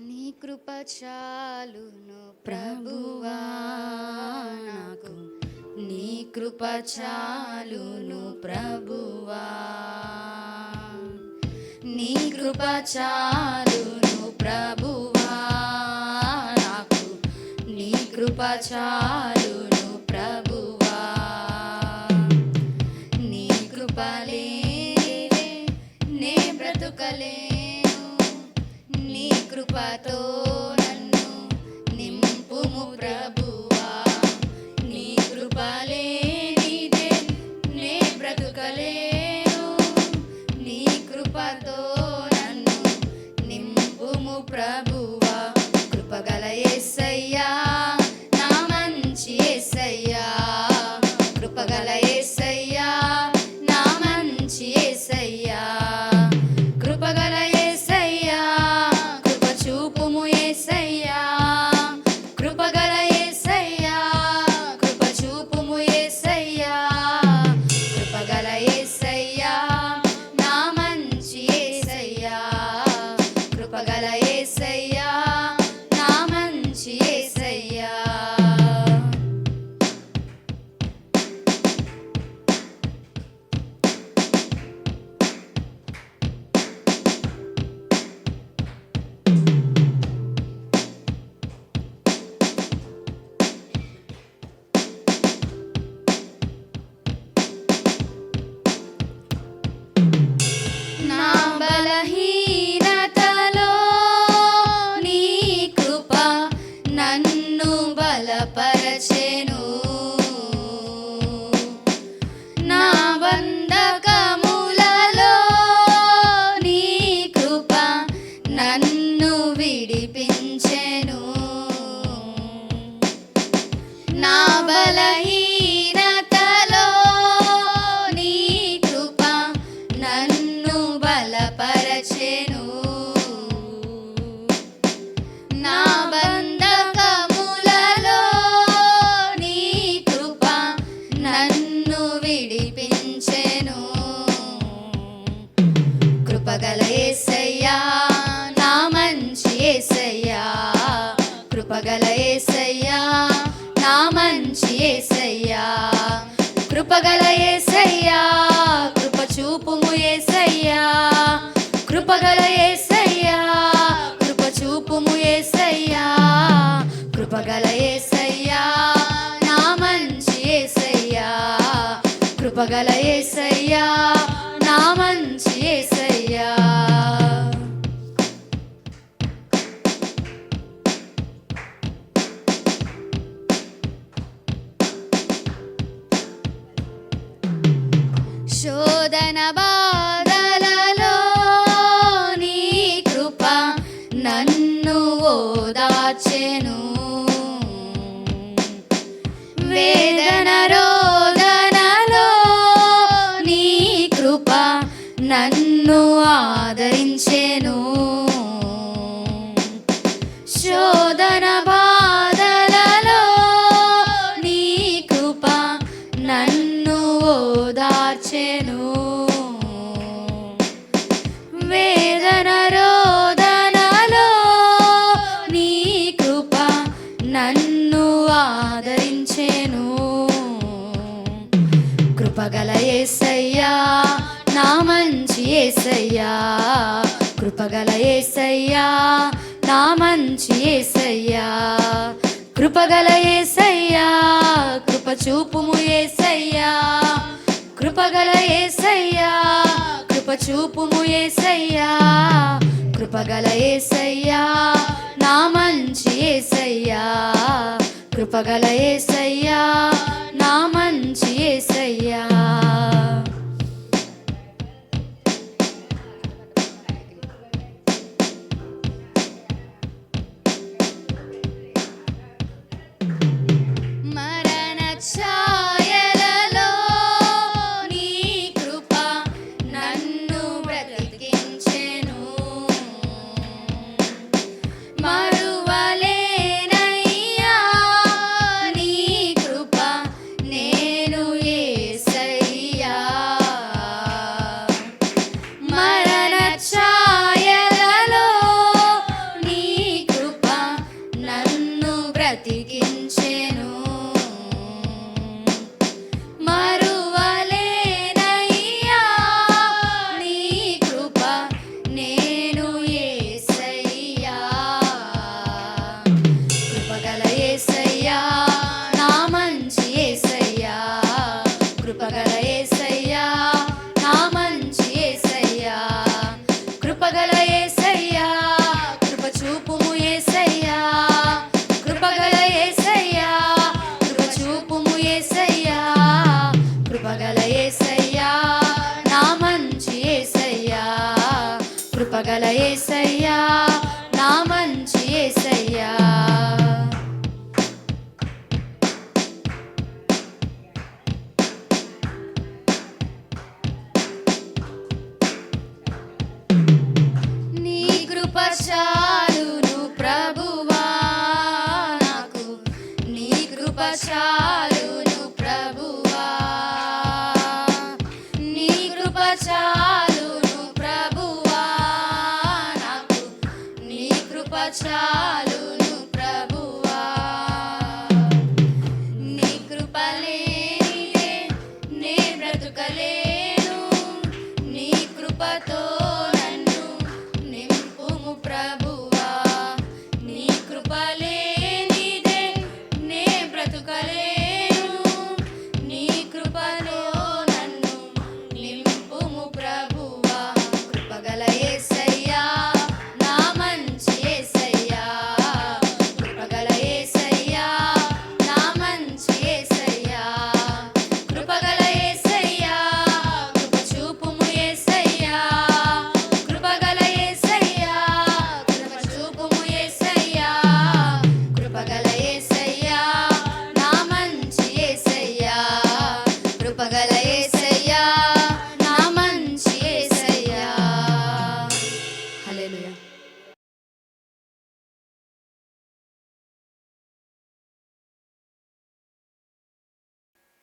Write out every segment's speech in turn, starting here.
నీ కృప చాలును ప్రభువా నాకు, నీ కృప చాలును ప్రభువా, నీ కృప చాలును ప్రభువా నాకు, నీ కృప చాలును ప్రభువా, నీ కృప లేనిదే నే బ్రతుకలేను, నీ కృపతో నన్ను నింపుము ప్రభువా, నీ కృప లేనిదే నే బ్రతుకలేను, నీ కృపతో నన్ను నింపుము ప్రభువా. కృపగల యేసయ్యా నా మంచి యేసయ్యా, కృపగల యేసయ్యా నా మంచి యేసయ్యా, కృపగల యేసయ్యా కృప చూపుము యేసయ్యా, కృపగల యేసయ్యా కృప చూపుము యేసయ్యా, కృపగల యేసయ్యా నా మంచి యేసయ్యా, కృపగల యేసయ్యా నా మంచి యేసయ్యా. నా బలహీనతలో నీ కృప నన్ను బలపరచెను, నా బంధకములలో నీ కృప నన్ను విడిపించెను, నా బలహీనతలో నీ కృప నన్ను బలపరచెను, నా బంధకములలో నీ కృప నన్ను విడిపించెను, కృపగల యేసయ్యా నా మంచి యేసయ్యా, కృపగల యేసయ్యా నా మంచి యేసయ్యా, కృపగల యేసయ్యా కృప చూపుము యేసయ్యా, కృపగల యేసయ్యా కృప చూపుము యేసయ్యా, కృపగల యేసయ్యా నా మంచి యేసయ్యా, కృపగల యేసయ్యా నా మంచి యేసయ్యా. శోధన బాధలలో నీ కృప నన్ను ఓదార్చెను, వేదన రోదనలో నీ కృప నన్ను ఆదరించెను, శోధన బాధలలో నీ కృప నన్ను ఓదార్చెను, వేదన రోదనలో నీ కృప నన్ను ఆదరించెను, కృపగల యేసయ్యా నా మంచి యేసయ్యా, కృపగల యేసయ్యా నా మంచి యేసయ్యా, కృపగల యేసయ్యా కృప చూపుము యేసయ్యా, కృపగల యేసయ్యా కృప చూపుము యేసయ్యా, కృపగల యేసయ్యా నా మంచి యేసయ్యా, కృపగల యేసయ్యా నా మంచి యేసయ్యా. మరణ ఛాయలలో నీ కృప నన్ను బ్రతికించెను, మరువలేనయ్యా నీ కృప నేను యేసయ్యా, కృపగల యేసయ్యా నా మంచి యేసయ్యా. నీ కృప చాలును ప్రభువా నాకు, నీ కృప చాలును ప్రభువా, నీ కృప చాలును ప్రభువా నాకు, నీ కృప చాలును ప్రభువా. నీ కృప లేనిదే నే బ్రతుకలేను, నీ కృపతో నన్ను నింపుము ప్రభువా. నీ కృప లేనిదే నే బ్రతుకలేను, నీ కృపతో నన్ను నింపుము ప్రభువా. కృపగల యేసయ్యా నా మంచి యేసయ్యా, కృపగల యేసయ్యా నా మంచి యేసయ్యా, కృపగల యేసయ్యా కృప చూపుము యేసయ్యా, కృపగల యేసయ్యా కృప చూపుము యేసయ్యా, కృపగల యేసయ్యా నా మంచి యేసయ్యా, కృపగల యేసయ్యా నా మంచి యేసయ్యా. హల్లెలూయా.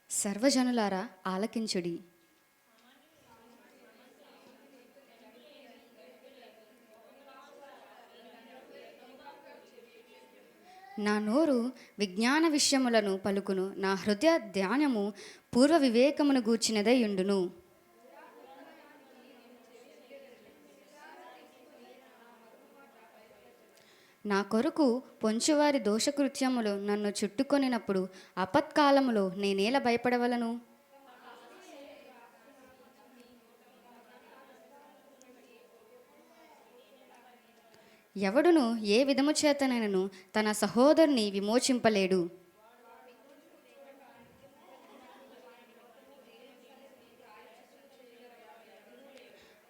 సర్వజనులారా ఆలకించుడి, నా నోరు విజ్ఞాన విషయములను పలుకును, నా హృదయ ధ్యానము పూర్వ వివేకమును గూర్చినదై ఉండును. నా కొరకు పొంచువారి దోషకృత్యములు నన్ను చుట్టుకొనినప్పుడు ఆపత్కాలములో నేనేల భయపడవలను? ఎవడును ఏ విధము చేతనైనను తన సహోదరుని విమోచింపలేడు.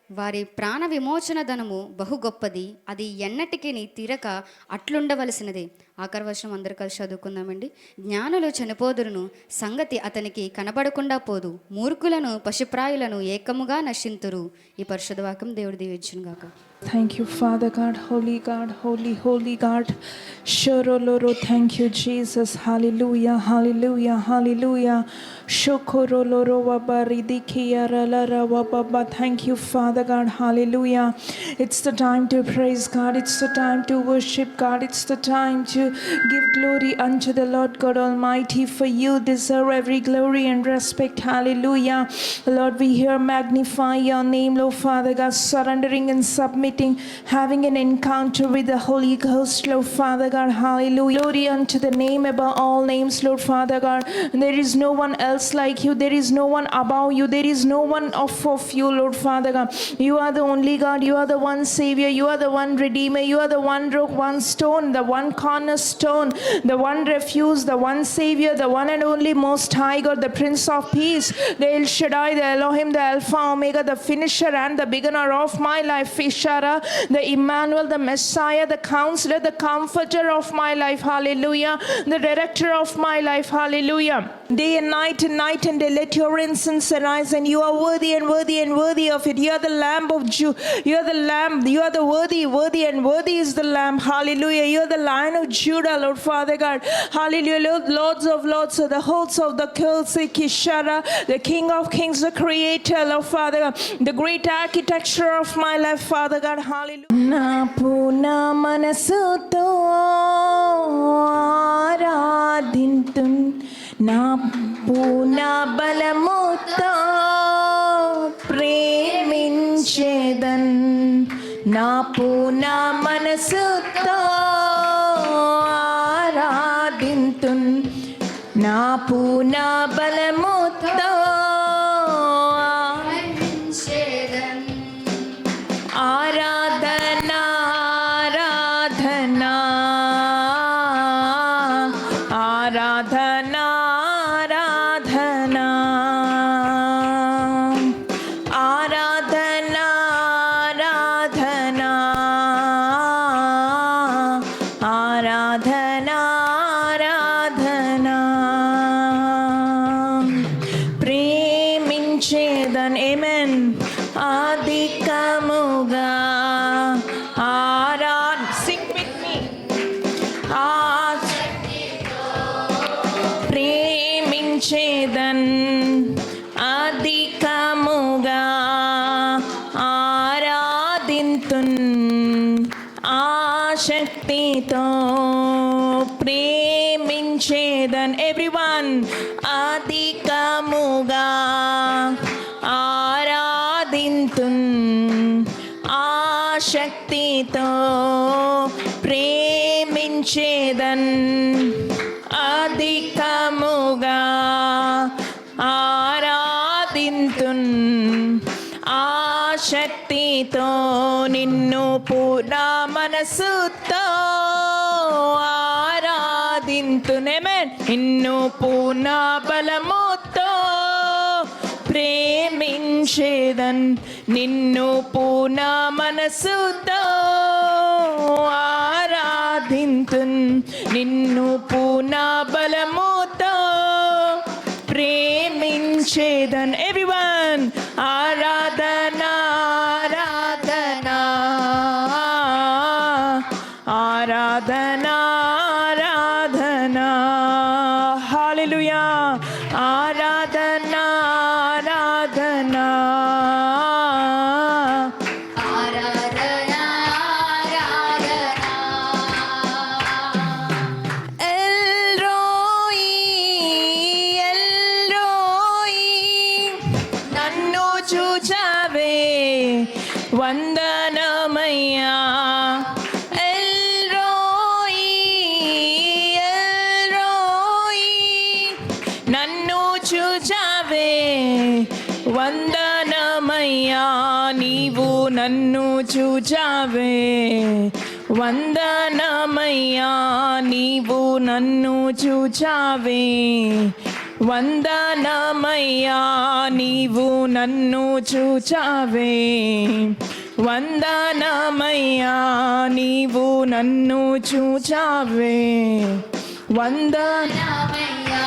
వారి ప్రాణ విమోచన ధనము బహు గొప్పది, అది ఎన్నటికీ తీరక అట్లుండవలసినదే. ఆఖరి వర్షం అందరు కలిసి చదువుకుందామండి. జ్ఞానులు చనిపోదురును, సంగతి అతనికి కనబడకుండా పోదు, మూర్ఖులను పశుప్రాయులను ఏకముగా నశింతురు. ఈ పరిశుద్ధ వాక్యం దేవుడు దీవించును గాక. Thank you, Father God, holy God, holy, holy God. Shoroloro, thank you, Jesus. Hallelujah, hallelujah, hallelujah. Shokoroloro wabaridikiyaralara wababa. Thank you, Father God, hallelujah. It's the time to praise God. It's the time to worship God. It's the time to give glory unto the Lord God Almighty. For you deserve every glory and respect. Hallelujah. Lord, we here magnify your name, Lord Father God, surrendering and submitting, having an encounter with the Holy Ghost, Lord Father God. Hallelujah. Glory unto the name above all names, Lord Father God. There is no one else like you. There is no one above you. There is no one off of you, Lord Father God. You are the only God. You are the one Savior. You are the one Redeemer. You are the one rock, one stone, the one cornerstone, the one refuge, the one Savior, the one and only Most High God, the Prince of Peace, the El Shaddai, the Elohim, the Alpha, Omega, the finisher and the beginner of my life, Ishara, the Emmanuel, the Messiah, the Counselor, the Comforter of my life, hallelujah, the Director of my life, hallelujah. Day and night and day, let your incense arise, and you are worthy and worthy and worthy of it. You are the Lamb of Jew. You are the Lamb. You are the worthy and worthy is the Lamb, hallelujah. You are the Lion of Judah, Lord Father God, hallelujah. Lords of lords, the hosts of the Kishara, the King of kings, the Creator, Lord Father God, the great architecture of my life, Father God, hallelujah. Na puna manasuto aradhintun, na puna balamuto preminchedan, na puna manasuto aradhintun, na puna balamuto ఆరాధనా ఆరాధనా ఆరాధనా ఆరాధనా ఆరాధనా అధికముగా sing with me ప్రేమించేదన్ అధికముగా ఆరాధింతున్ ఆశక్తితో ప్రేమించేదన్ everyone అధికముగా ఆరాధింతున్ ఆశక్తితో ప్రేమించేదన్ అధికముగా ఆరాధింతున్ ఆశక్తితో నిన్ను పూర్ణ మనసుతో ఆరాధింతునేమే నిన్ను పూర్ణ బలముతో ప్రేమించేదన్ నిన్ను పూర్ణ మనసుతో ఆరాధింతున్ నిన్ను పూర్ణ బలముతో ప్రేమించేదన్ ఎవ్రీవన్ ఆరాధన ఆరాధన ఆరాధన హల్లెలూయా ఆరాధన ఆరాధన ఎల్రోయి ఎల్రోయి నన్ను చూచావే వందనమయ్యా ఎల్రోయి ఎల్రోయి నన్ను చూచావే వందనమయ్యా నీవు నన్ను చూచావే వందనమయ్యా నీవు నన్ను చూచావే వందనమయ్యా నీవు నన్ను చూచావే వందనమయ్యా నీవు నన్ను చూచావే వందనమయ్యా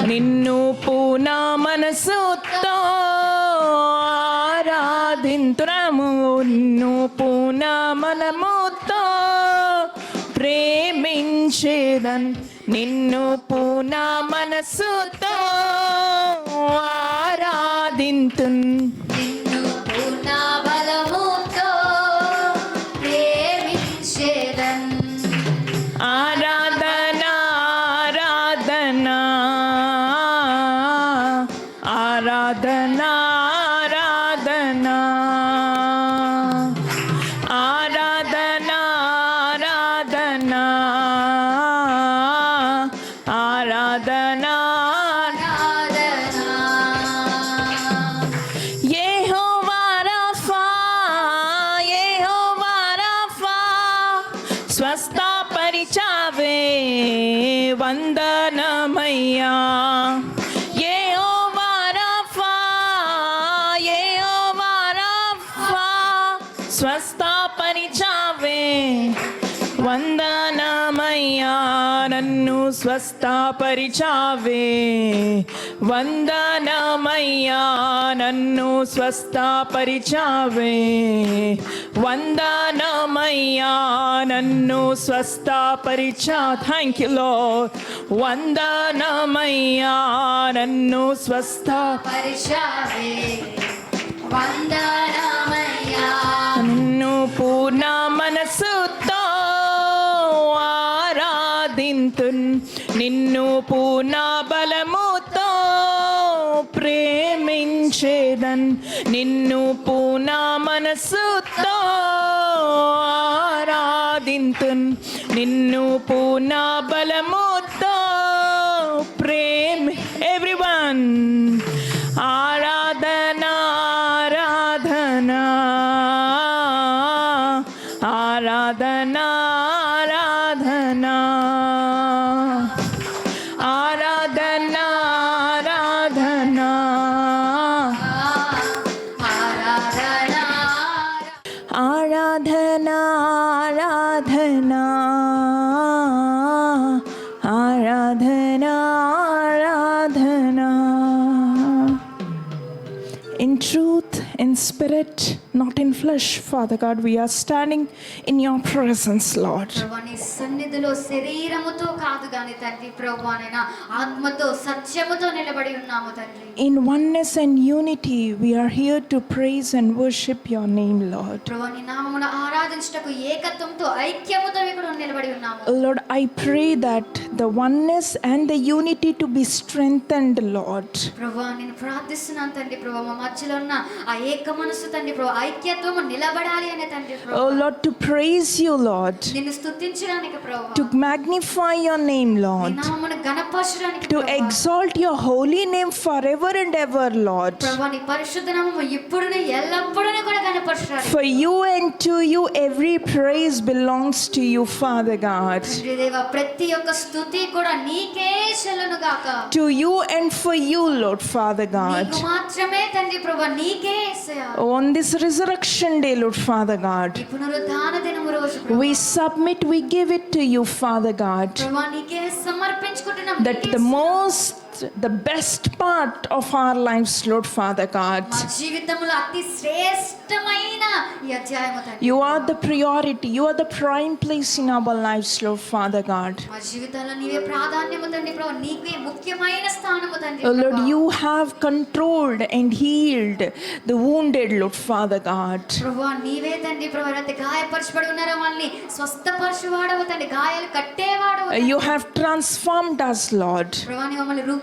నిన్ను పూర్ణ మనసుతో ఆరాధింతురము నిన్ను పూర్ణ మనముతో ప్రేమించేదన్ నిన్ను పూర్ణ మనసుతో ఆరాధింతున్ నిన్ను పూర్ణ బలముతో ప్రేమించేదన్ ఆరాధన ఆరాధన ఆరాధన ఆరాధన ఆరాధన ఆరాధన యెహోవా రఫా యెహోవా రఫా స్వస్థపరిచావే వందనమయ్యా యెహోవా రఫా యెహోవా రఫా స్వస్థపరిచావే వందనమయ్యా నన్ను స్వస్థపరిచావే వందనమయ్యా నన్ను స్వస్థపరిచావే వందనమయ్యా నన్ను స్వస్థపరిచా థ్యాంక్ యూ లార్డ్ వందనమయ్యా నన్ను పరిచావే వందనమయ్యా నిన్ను పూర్ణ మనసుతో ఆరాధింతున్ నిన్ను పూర్ణ బలముతో ప్రేమించేదన్ నిన్ను పూర్ణ మనసుతో ఆరాధింతున్ నిన్ను పూర్ణ బలముతో ప్రేమ ఎవ్రీవన్ ఆరాధన ఆరాధన ఆరాధన ఆరాధన ఆరాధన ఆరాధన ఆరాధన ఆరాధన ఆరాధన in truth, in spirit, not in flesh, Father God. We are standing in your presence, Lord. ప్రభువా నీ సన్నిధిలో శరీరముతో కాదు గాని తండ్రి ప్రభువా నైనా ఆత్మతో సత్యముతో నిలబడి ఉన్నాము తండ్రి. In oneness and unity, we are here to praise and worship your name, Lord. ప్రభువా నీ నామమును ఆరాధించుటకు ఏకత్వంతో ఐక్యముతో ఇక్కడ నిలబడి ఉన్నాము. Lord, I pray that the oneness and the unity to be strengthened, Lord. ప్రభువా నేను ప్రార్థిస్తున్నాను తండ్రి ప్రభువా మా మధ్యలో ఉన్న ఆ ఏక మనసు తండ్రి ప్రభువా ఐక్యత్వము నిలబడాలి అనే తండ్రి ప్రభువా. Oh Lord, to praise you, Lord. నిన్ను స్తుతించడానికి ప్రభువా. To magnify your name, నీ Lord. నామమును ఘనపరచడానికి To ప్రభువా. exalt your holy name forever and ever, Lord. ప్రభువా నీ పరిశుద్ధ నామము ఇప్పుడును ఎల్లప్పుడూ కూడా ఘనపరచాలి. For you and to you every praise belongs to you, Father God. తండ్రి దేవా ప్రతి ఒక్క స్తుతి కూడా నీకే చెల్లును గాక. To you and for you, Lord, Father God. నీకు మాత్రమే తండ్రి ప్రభువా నీకే యేసయ్యా. On this resurrection day, Lord, Father God, ఈ పునరుద్ధాన దినము రోజు ప్రభువా we submit, we give it to you, Father God. ప్రభువా నీకే సమర్పించుకుంటున్నాం. That the best part of our lives, Lord, Father God. మా జీవితంలో అతి శ్రేష్టమైన ఈ అధ్యాయము తండ్రి. You are the priority, you are the prime place in our lives, Lord, Father God. మా జీవితాల్లో నీవే ప్రాధాన్యము తండ్రి ప్రభువా నీకే ముఖ్యమైన స్థానము తండ్రి Oh Lord, ప్రభువా. you have controlled and healed the wounded, Lord, Father God. ప్రభువా నీవే తండ్రి ప్రభువా అయితే గాయపరచబడి ఉన్నారో వాళ్ళని స్వస్థపరచువాడవు తండ్రి గాయాలు కట్టేవాడవు తండ్రి. You have transformed us, Lord. ప్రభువా నీ మమ్మల్ని రూపాంతరం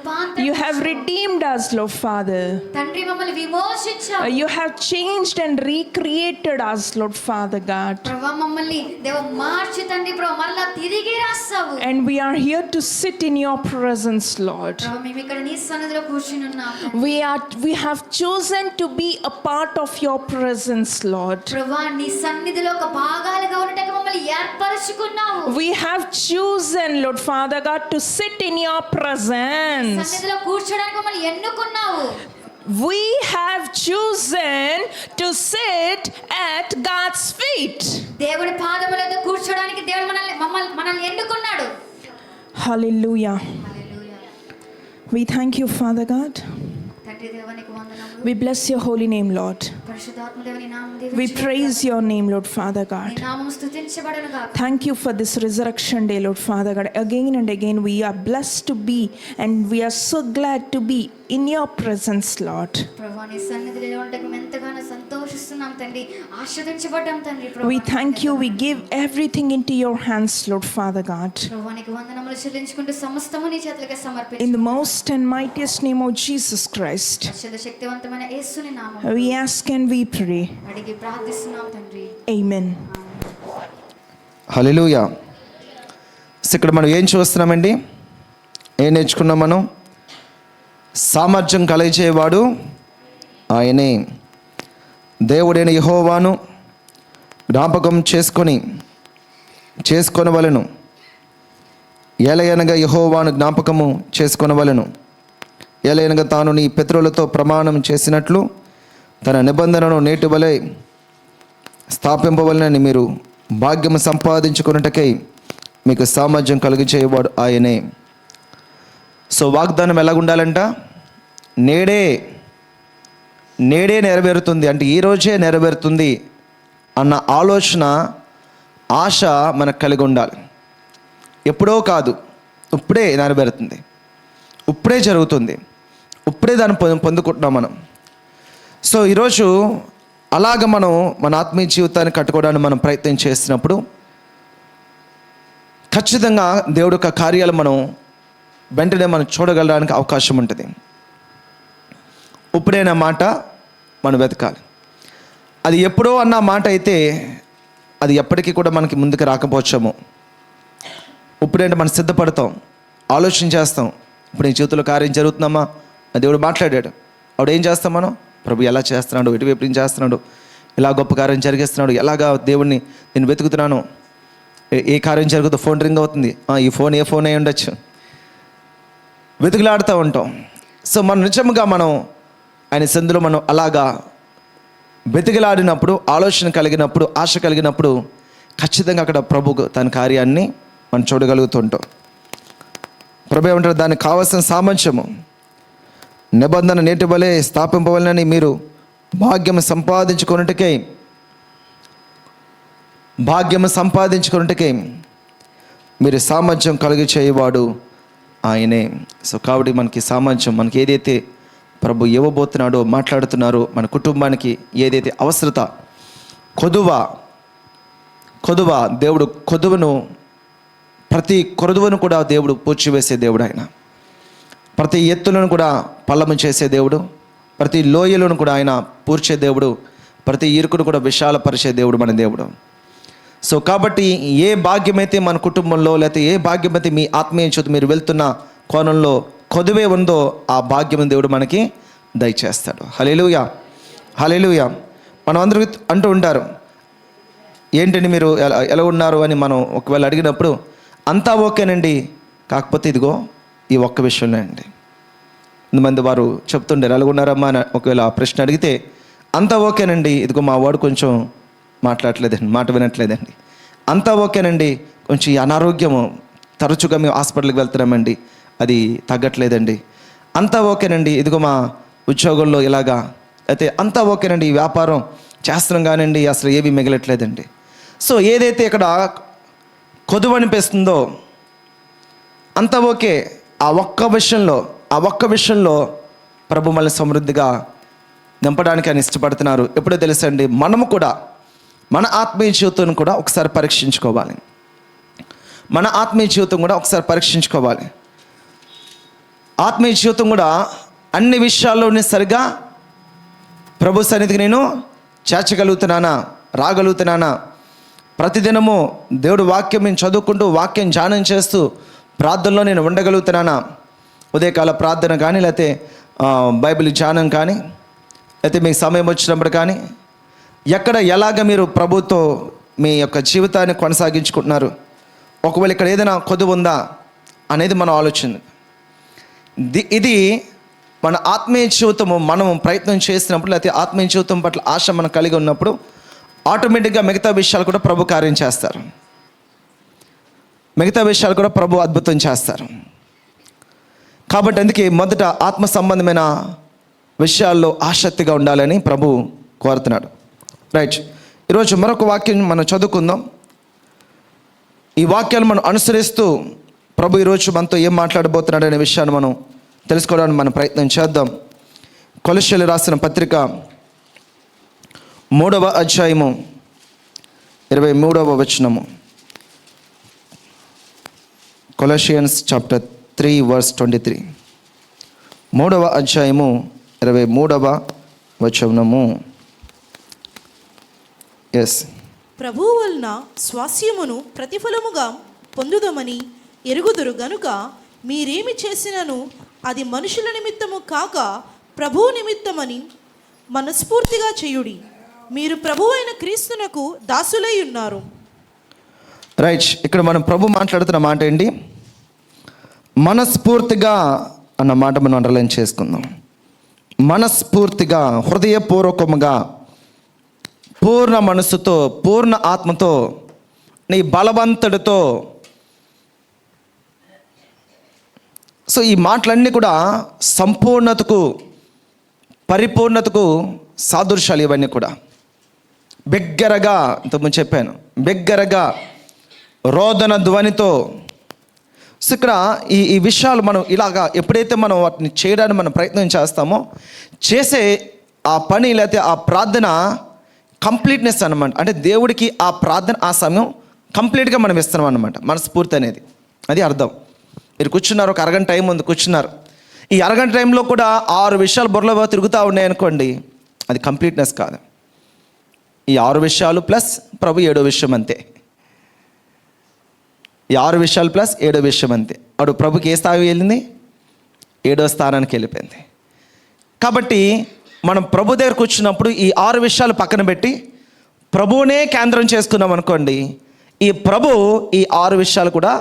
You have redeemed us, Lord, Father. తండ్రి మమ్మల్ని విమోచించావు. You have changed and recreated us, Lord, Father God. ప్రభువా మమ్మల్ని దేవ మార్చి తండ్రి ప్రభువా మళ్ళా తిరిగి రాస్తావు. And we are here to sit in your presence, Lord. ప్రభువా మేము ఇక్కడ నీ సన్నిధిలో కూర్చుని ఉన్నాము. We have chosen to be a part of your presence, Lord. ప్రభువా నీ సన్నిధిలో ఒక భాగాలుగా ఉండటకు మమ్మల్ని ఏర్పరచుకున్నావు. We have chosen, Lord, Father God, to sit in your presence. సన్నిధిలో కూర్చోడానికి మమ్మల్ని ఎన్నుకున్నావు. We have chosen to sit at God's feet. దేవుని పాదముల యొద్ద కూర్చోడానికి దేవుడు మనల్ని ఎన్నుకున్నాడు. Hallelujah. Hallelujah. We thank you, Father God. తండ్రి దేవునికి వందనములు. We bless your holy name, Lord. పరిశుద్ధాత్మ దేవుని నామం We దీవించును. praise your name, Lord, Father నీ God. నామము స్తుతించబడును గాక. Thank you for this resurrection day, Lord, Father God. Again and again, we are blessed to be, and we are so glad to be in your presence, Lord. ప్రభువా నీ సన్నిధిలో ఉండటకు మేము ఎంతగానో సంతోషిస్తున్నాం తండ్రి. ఆశీర్వదించబడ్డాం తండ్రి ప్రభువా. We thank you. We give everything into your hands, Lord, Father God. ప్రభువా నీకు వందనములు చెల్లించుకుంటూ సమస్తము నీ చేతులకే In సమర్పించు. the most and mightiest name of Jesus Christ, పరిశుద్ధ శక్తివంతమైన యేసుని నామం we ask and we pray. అడిగి ప్రార్థిస్తున్నాం తండ్రి. Amen. హల్లెలూయా. ఇక్కడ మనం ఏం చూస్తున్నామండి? ఏం నేర్చుకున్నాం మనం? సామర్థ్యం కలిగించేవాడు ఆయనే. దేవుడైన యెహోవాను జ్ఞాపకం చేసుకొనవలెను. ఎలయనగా యెహోవాను జ్ఞాపకము చేసుకొనవలెను. ఎలయనగా తాను నీ పితరులతో ప్రమాణం చేసినట్లు తన నిబంధనను నేటి వలె స్థాపింపవలనని మీరు భాగ్యము సంపాదించుకున్నటకై మీకు సామర్థ్యం కలిగించేవాడు ఆయనే. సో వాగ్దానం ఎలాగుండాలంట? నేడే నెరవేరుతుంది, అంటే ఈరోజే నెరవేరుతుంది అన్న ఆలోచన, ఆశ మనకు కలిగి ఉండాలి. ఎప్పుడో కాదు, ఇప్పుడే నెరవేరుతుంది, ఇప్పుడే జరుగుతుంది, ఇప్పుడే దాన్ని పొందుకుంటున్నాం మనం. సో ఈరోజు అలాగ మనం మన ఆత్మీయ జీవితాన్ని కట్టుకోవడానికి మనం ప్రయత్నం చేస్తున్నప్పుడు ఖచ్చితంగా దేవుడి యొక్క కార్యాలు మనం వెంటనే మనం చూడగలడానికి అవకాశం ఉంటుంది. ఇప్పుడైన మాట మనం వెతకాలి. అది ఎప్పుడో అన్న మాట అయితే అది ఎప్పటికీ కూడా మనకి ముందుకు రాకపోవచ్చాము. ఇప్పుడైనా మనం సిద్ధపడతాం, ఆలోచన చేస్తాం. ఇప్పుడు నీ జీవితంలో కార్యం జరుగుతున్నామా? దేవుడు మాట్లాడాడు, అప్పుడు ఏం చేస్తాం మనం? ప్రభు ఎలా చేస్తున్నాడు, ఎటువైపు నుంచి చేస్తున్నాడు, ఎలా గొప్ప కార్యం జరిగిస్తున్నాడు, ఎలాగా దేవుడిని నేను వెతుకుతున్నాను, ఏ కార్యం జరుగుతుందో ఫోన్ రింగ్ అవుతుంది, ఈ ఫోన్ ఏ ఫోన్ అయి ఉండొచ్చు, వెతుకులాడుతూ ఉంటాం. సో మనం నిజంగా మనం ఆయన సందులో మనం అలాగా వెతికిలాడినప్పుడు, ఆలోచన కలిగినప్పుడు, ఆశ కలిగినప్పుడు ఖచ్చితంగా అక్కడ ప్రభు తన కార్యాన్ని మనం చూడగలుగుతుంటాం. ప్రభు ఏమంటారు? దానికి కావాల్సిన సామర్థ్యము, నిబంధన నేటి వలె స్థాపింపవలనని మీరు భాగ్యము సంపాదించుకొనుటకై మీరు సామర్థ్యం కలిగి చేయవాడు ఆయనే. సో కాబట్టి మనకి సామర్థ్యం, మనకి ఏదైతే ప్రభు ఇవ్వబోతున్నాడో, మాట్లాడుతున్నారో, మన కుటుంబానికి ఏదైతే అవసరత, కొదువ దేవుడు ప్రతి కొదువను కూడా దేవుడు పూడ్చివేసే దేవుడు ఆయన. ప్రతి ఎత్తులను కూడా పల్లము చేసే దేవుడు, ప్రతి లోయలను కూడా ఆయన పూడ్చే దేవుడు, ప్రతి ఇరుకును కూడా విశాలపరిచే దేవుడు మన దేవుడు. సో కాబట్టి ఏ భాగ్యమైతే మన కుటుంబంలో, లేకపోతే ఏ భాగ్యమైతే మీ ఆత్మీయ జ్యోతి మీరు వెళ్తున్న కోణంలో కొదువే ఉందో ఆ భాగ్యం దేవుడు మనకి దయచేస్తాడు. హల్లెలూయా, హల్లెలూయా. మనం అందరూ అంటూ ఉంటారు, ఏంటండి మీరు ఎలా ఉన్నారు అని మనం ఒకవేళ అడిగినప్పుడు అంతా ఓకేనండి, కాకపోతే ఇదిగో ఈ ఒక్క విషయంలో అండి. కొంతమంది వారు చెప్తుండారు, ఎలా ఉన్నారమ్మా అని ఒకవేళ ఆ ప్రశ్న అడిగితే అంతా ఓకేనండి, ఇదిగో మా వాడు కొంచెం మాట్లాడలేదండి, మాట వినట్లేదండి. అంతా ఓకేనండి, కొంచెం ఈ అనారోగ్యము తరచుగా మేము హాస్పిటల్కి వెళ్తున్నామండి, అది తగ్గట్లేదండి. అంతా ఓకేనండి, ఇదిగో మా ఉద్యోగంలో ఇలాగా, అయితే అంతా ఓకేనండి, ఈ వ్యాపారం చేస్తున్నాం కానండి అసలు ఏవి మిగలట్లేదండి. సో ఏదైతే ఇక్కడ కొదువు అనిపిస్తుందో అంతా ఓకే, ఆ ఒక్క విషయంలో ప్రభు మళ్ళీ సమృద్ధిగా నింపడానికి ఆయన ఇష్టపడుతున్నారు. ఎప్పుడో తెలుసండి, మనము కూడా మన ఆత్మీయ జీవితం కూడా ఒకసారి పరీక్షించుకోవాలి. ఆత్మీయ జీవితం కూడా అన్ని విషయాల్లోనే సరిగా ప్రభు సన్నిధికి నేను చేర్చగలుగుతున్నానా, రాగలుగుతున్నానా, ప్రతిదినము దేవుడు వాక్యం నేను చదువుకుంటూ, వాక్యం ధ్యానం చేస్తూ, ప్రార్థనలో నేను ఉండగలుగుతున్నానా, ఉదయకాల ప్రార్థన కానీ, లేకపోతే బైబిల్ ధ్యానం కానీ, లేకపోతే మీకు సమయం వచ్చినప్పుడు కానీ, ఎక్కడ ఎలాగ మీరు ప్రభుతో మీ యొక్క జీవితాన్ని కొనసాగించుకుంటున్నారు, ఒకవేళ ఇక్కడ ఏదైనా కొదువు ఉందా అనేది మనం ఆలోచన. ఇది మన ఆత్మీయ జీవితము మనం ప్రయత్నం చేసినప్పుడు, లేకపోతే ఆత్మీయ జీవితం పట్ల ఆశ మనం కలిగి ఉన్నప్పుడు ఆటోమేటిక్గా మిగతా విషయాలు కూడా ప్రభు కార్యం చేస్తారు, మిగతా విషయాలు కూడా ప్రభు అద్భుతం చేస్తారు. కాబట్టి అందుకే మొదట ఆత్మ సంబంధమైన విషయాల్లో ఆసక్తిగా ఉండాలని ప్రభు కోరుతున్నాడు. రైట్, ఈరోజు మరొక వాక్యం మనం చదువుకుందాం. ఈ వాక్యాలు మనం అనుసరిస్తూ ప్రభు ఈరోజు మనతో ఏం మాట్లాడబోతున్నాడు అనే విషయాన్ని మనం తెలుసుకోవడానికి మనం ప్రయత్నం చేద్దాం. కొలస్సీయులు రాసిన పత్రిక 3వ అధ్యాయము 23వ వచనము. కొలస్సియన్స్ చాప్టర్ 3 వర్స్ 23. 3వ అధ్యాయము 23వ వచనము. ఎస్. ప్రభువు వలన స్వాస్యమును ప్రతిఫలముగా పొందుదమని ఎరుగుదురు గనుక మీరేమి చేసినను అది మనుషుల నిమిత్తము కాక ప్రభువు నిమిత్తమని మనస్ఫూర్తిగా చేయుడి. మీరు ప్రభువైన క్రీస్తునకు దాసులై ఉన్నారు. రైట్, ఇక్కడ మనం ప్రభు మాట్లాడుతున్న మాట ఏంటి? మనస్ఫూర్తిగా అన్న మాట మనం అండర్లైన్ చేసుకుందాం. మనస్ఫూర్తిగా, హృదయపూర్వకముగా, పూర్ణ మనస్సుతో, పూర్ణ ఆత్మతో, నీ బలవంతుడితో. సో ఈ మాటలన్నీ కూడా సంపూర్ణతకు, పరిపూర్ణతకు సాదృశ్యాలు. ఇవన్నీ కూడా బిగ్గరగా, ఇంతకుముందు చెప్పాను, బిగ్గరగా రోదన ధ్వనితో. సో ఇక్కడ ఈ విషయాలు మనం ఇలాగా ఎప్పుడైతే మనం వాటిని చేయడానికి మనం ప్రయత్నం చేస్తామో, చేసే ఆ పని లేకపోతే ఆ ప్రార్థన కంప్లీట్నెస్ అన్నమాట. అంటే దేవుడికి ఆ ప్రార్థన, ఆ సమయం కంప్లీట్గా మనం ఇస్తున్నాం అన్నమాట. మనస్ఫూర్తి అనేది అది అర్థం. మీరు కూర్చున్నారు, ఒక అరగంట టైం ఉంది, కూర్చున్నారు. ఈ అరగంట టైంలో కూడా 6 విషయాలు బుర్రలో తిరుగుతూ ఉన్నాయనుకోండి, అది కంప్లీట్నెస్ కాదు. ఈ 6 విషయాలు ప్లస్ ప్రభు 7వ విషయం అంతే. ఈ 6 విషయాలు ప్లస్ 7వ విషయం అంతే. అప్పుడు ప్రభుకి ఏ స్థాయి వెళ్ళింది? 7వ స్థానానికి వెళ్ళిపోయింది. కాబట్టి మనం ప్రభు దగ్గరకు వచ్చినప్పుడు ఈ 6 విషయాలు పక్కన పెట్టి ప్రభువునే కేంద్రం చేసుకున్నాం అనుకోండి, ఈ ప్రభు ఈ 6 విషయాలు కూడా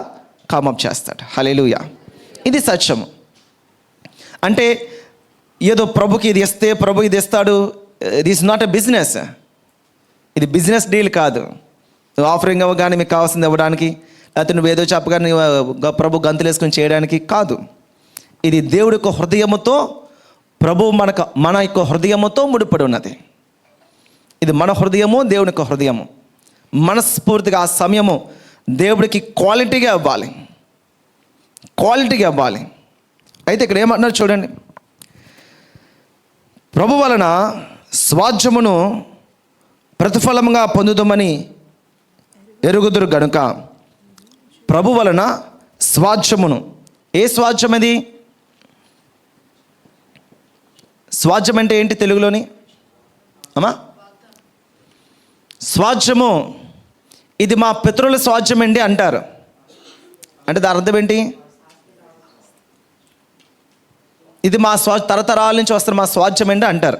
కామప్ చేస్తాడు. హల్లెలూయా. ఇది సత్యము. అంటే ఏదో ప్రభుకి ఇది ఇస్తే ప్రభు ఇది ఇస్తాడు, ఇది ఈజ్ నాట్ ఎ బిజినెస్. ఇది బిజినెస్ డీల్ కాదు. నువ్వు ఆఫరింగ్ అవ్వగానే మీకు కావాల్సింది ఇవ్వడానికి, లేకపోతే నువ్వు ఏదో చెప్పగానే ప్రభు గంతులు వేసుకొని చేయడానికి కాదు. ఇది దేవుడి యొక్క హృదయముతో ప్రభు మన యొక్క హృదయముతో ముడిపడి ఉన్నది. ఇది మన హృదయము, దేవుని యొక్క హృదయము. మనస్ఫూర్తిగా ఆ సమయము దేవుడికి క్వాలిటీగా ఇవ్వాలి. అయితే ఇక్కడ ఏమన్నారు చూడండి, ప్రభు వలన స్వాస్థ్యమును ప్రతిఫలముగా పొందుదామని ఎరుగుదురు గనుక. ప్రభు వలన స్వాస్థ్యమును, ఏ స్వాస్థ్యం అది? స్వాస్థ్యం అంటే ఏంటి తెలుగులోని అమ్మా? స్వాస్థ్యము ఇది మా పితరుల స్వాస్థ్యం అండి అంటారు. అంటే దాని అర్థం ఏంటి? ఇది మా తరతరాల నుంచి వస్తున్న మా స్వాస్థ్యం అండి అంటారు.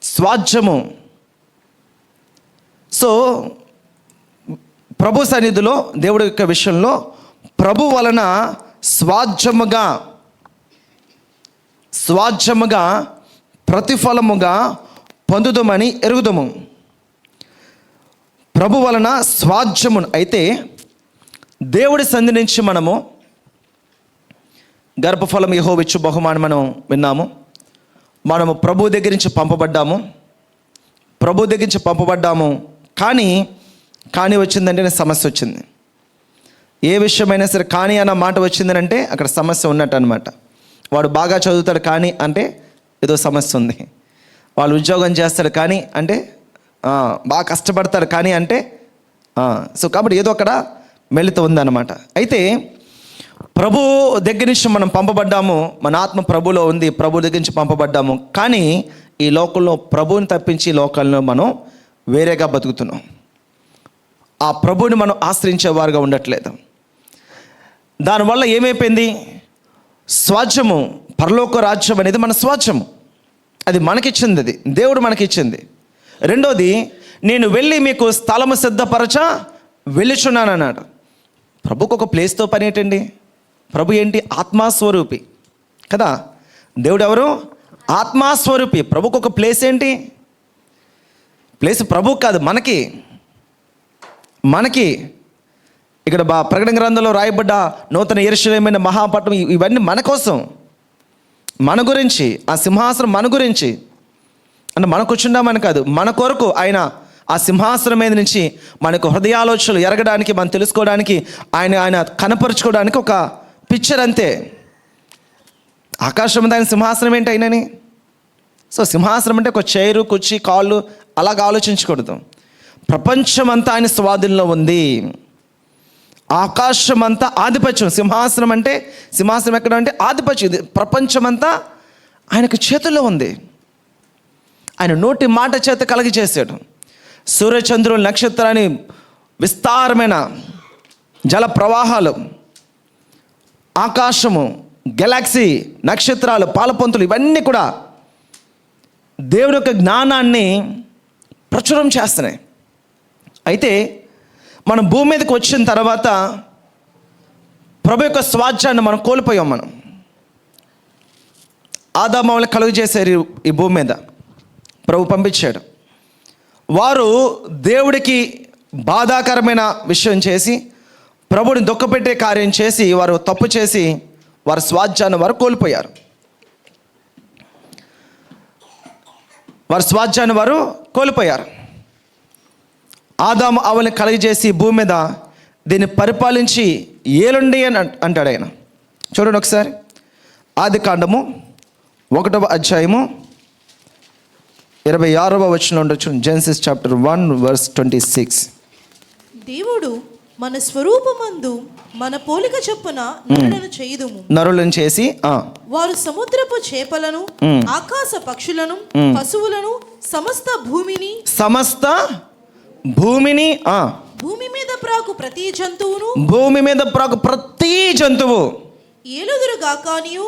స్వాస్థ్యము. సో ప్రభు సన్నిధిలో దేవుడి యొక్క విషయంలో ప్రభు వలన స్వాస్థ్యముగా ప్రతిఫలముగా పొందుదామని ఎరుగుదము. ప్రభు వలన స్వాస్థ్యమును. అయితే దేవుడి సంధి నుంచి మనము గర్భఫలం యెహోవా ఇచ్చు బహుమానం మనం విన్నాము. మనము ప్రభు దగ్గర నుంచి పంపబడ్డాము. కానీ వచ్చిందంటే సమస్య వచ్చింది. ఏ విషయమైనా సరే కానీ అన్న మాట వచ్చిందనంటే అక్కడ సమస్య ఉన్నట్టు అనమాట. వాడు బాగా చదువుతాడు కానీ అంటే ఏదో సమస్య ఉంది. వాళ్ళు ఉద్యోగం చేస్తాడు కానీ అంటే బాగా కష్టపడతాడు కానీ అంటే సో కాబట్టి ఏదో అక్కడ మెలిత ఉందన్నమాట. అయితే ప్రభు దగ్గర నుంచి మనం పంపబడ్డాము, మన ఆత్మ ప్రభులో ఉంది, ప్రభు దగ్గర నుంచి పంపబడ్డాము. కానీ ఈ లోకంలో ప్రభువుని తప్పించి లోకంలో మనం వేరేగా బతుకుతున్నాం. ఆ ప్రభువుని మనం ఆశ్రయించేవారుగా ఉండట్లేదు. దానివల్ల ఏమైపోయింది? స్వాస్థ్యము, పరలోక రాజ్యం అనేది మన స్వాస్థ్యము. అది మనకిచ్చింది, అది దేవుడు మనకిచ్చింది. రెండోది, నేను వెళ్ళి మీకు స్థలము సిద్ధపరచ వెళ్ళుచున్నాను అన్నాడు. ప్రభుకు ఒక ప్లేస్తో పని ఏంటండి? ప్రభు ఏంటి? ఆత్మస్వరూపి కదా. దేవుడు ఎవరు? ఆత్మస్వరూపి. ప్రభుకు ఒక ప్లేస్ ఏంటి? ప్లేస్ ప్రభు కాదు, మనకి ఇక్కడ ప్రకటన గ్రంథంలో రాయబడ్డ నూతన యెరూషలేమైన మహాపట్నం, ఇవన్నీ మన కోసం, మన గురించి, ఆ సింహాసనం మన గురించి. అంటే మన కూర్చున్నామని కాదు, మన కొరకు ఆయన ఆ సింహాసనం మీద నుంచి మనకు హృదయాలోచనలు ఎరగడానికి, మనం తెలుసుకోవడానికి, ఆయన కనపరుచుకోవడానికి ఒక పిక్చర్ అంతే. ఆకాశం దాని సింహాసనం ఏంటి అయినని? సో సింహాసనం అంటే ఒక చైరు, కుర్చీ, కాళ్ళు అలాగ ఆలోచించకూడదు. ప్రపంచమంతా ఆయన స్వాధీనంలో ఉంది. ఆకాశం అంతా ఆధిపత్యం. సింహాసనం అంటే, సింహాసనం ఎక్కడ అంటే ఆధిపత్యం. ఇది ప్రపంచమంతా ఆయనకు చేతుల్లో ఉంది. ఆయన నోటి మాట చేత కలిగి చేశాడు. సూర్యచంద్రులు, నక్షత్రాన్ని, విస్తారమైన జల ప్రవాహాలు, ఆకాశము, గెలాక్సీ, నక్షత్రాలు, పాలపంతులు, ఇవన్నీ కూడా దేవుని యొక్క జ్ఞానాన్ని ప్రచురం చేస్తున్నాయి. అయితే మనం భూమి మీదకి వచ్చిన తర్వాత ప్రభు యొక్క స్వాస్థ్యాన్ని మనం కోల్పోయాం. మనం ఆదాము హవ్వలను కలుగు చేశారు ఈ భూమి మీద. ప్రభు పంపించాడు. వారు దేవుడికి బాధాకరమైన విషయం చేసి, ప్రభుని దుఃఖపెట్టే కార్యం చేసి, వారు తప్పు చేసి వారి స్వాస్థ్యాన్ని వారు కోల్పోయారు. ఆదాము హవ్వలను కలుగజేసి భూమి మీద దీన్ని పరిపాలించి ఏలుండి అని అంటాడు ఆయన. చూడండి ఒకసారి, ఆదికాండము 1వ అధ్యాయము 26వ వచనంలో ఉండొచ్చు. Genesis chapter 1:26. దేవుడు మన స్వరూపమందు మన పోలిక చొప్పున నరులను చేసి వారు సముద్రపు చేపలను, ఆకాశ పక్షులను, పశువులను, సమస్త భూమిని భూమి మీద ప్రాకు ప్రతి జంతువు ఏలుదురుగాకనియు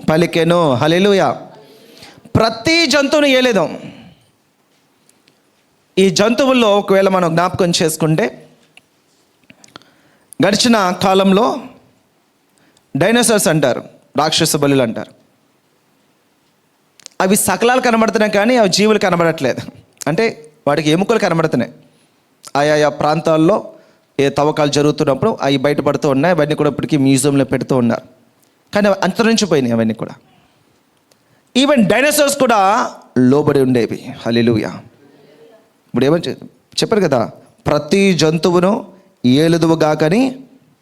పలికెను. హల్లెలూయా. ప్రతి జంతువును ఏలేదాం. ఈ జంతువుల్లో ఒకవేళ మనం జ్ఞాపకం చేసుకుంటే, గడిచిన కాలంలో డైనోసార్స్ అంటారు, రాక్షస బలులు అంటారు. అవి శకలాలు కనబడుతున్నాయి కానీ అవి జీవులు కనబడట్లేదు. అంటే వాటికి ఎముకలు కనబడుతున్నాయి. ఆయా ప్రాంతాల్లో ఏ తవ్వకాలు జరుగుతున్నప్పుడు అవి బయటపడుతూ ఉన్నాయి. అవన్నీ కూడా ఇప్పటికీ మ్యూజియంలో పెడుతూ ఉన్నారు. కానీ అవి అంతరించిపోయినాయి అవన్నీ కూడా. ఈవెన్ డైనోసార్స్ కూడా లోబడి ఉండేవి. హల్లెలూయా. ఇప్పుడు ఏమని చెప్పారు కదా, ప్రతి జంతువును ఏలుదువుగాకని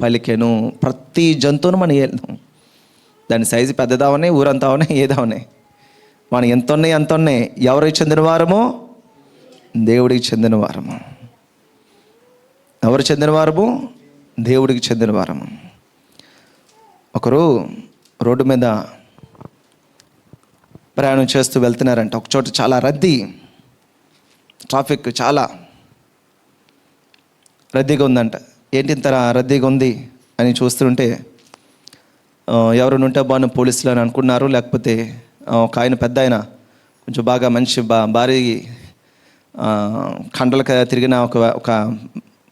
పలికెను. ప్రతి జంతువును మనం ఏలుదాం. దాని సైజు పెద్దదావనే, ఊరంతా అవనే, ఏదావనే, మనం ఎంత ఉన్నాయి. ఎవరికి చెందిన వారము? దేవుడికి చెందిన వారము. ఎవరు చెందిన వారము? దేవుడికి చెందిన వారము. ఒకరు రోడ్డు మీద ప్రయాణం చేస్తూ వెళ్తున్నారంట. ఒక చోట చాలా రద్దీ, ట్రాఫిక్ చాలా రద్దీగా ఉందంట. ఏంటి ఇంత రద్దీగా ఉంది అని చూస్తుంటే ఎవరైనా ఉంటే బాగా పోలీసులు అని అనుకున్నారు. లేకపోతే ఒక ఆయన, పెద్ద ఆయన, కొంచెం బాగా మంచి భారీ కండలకు తిరిగిన ఒక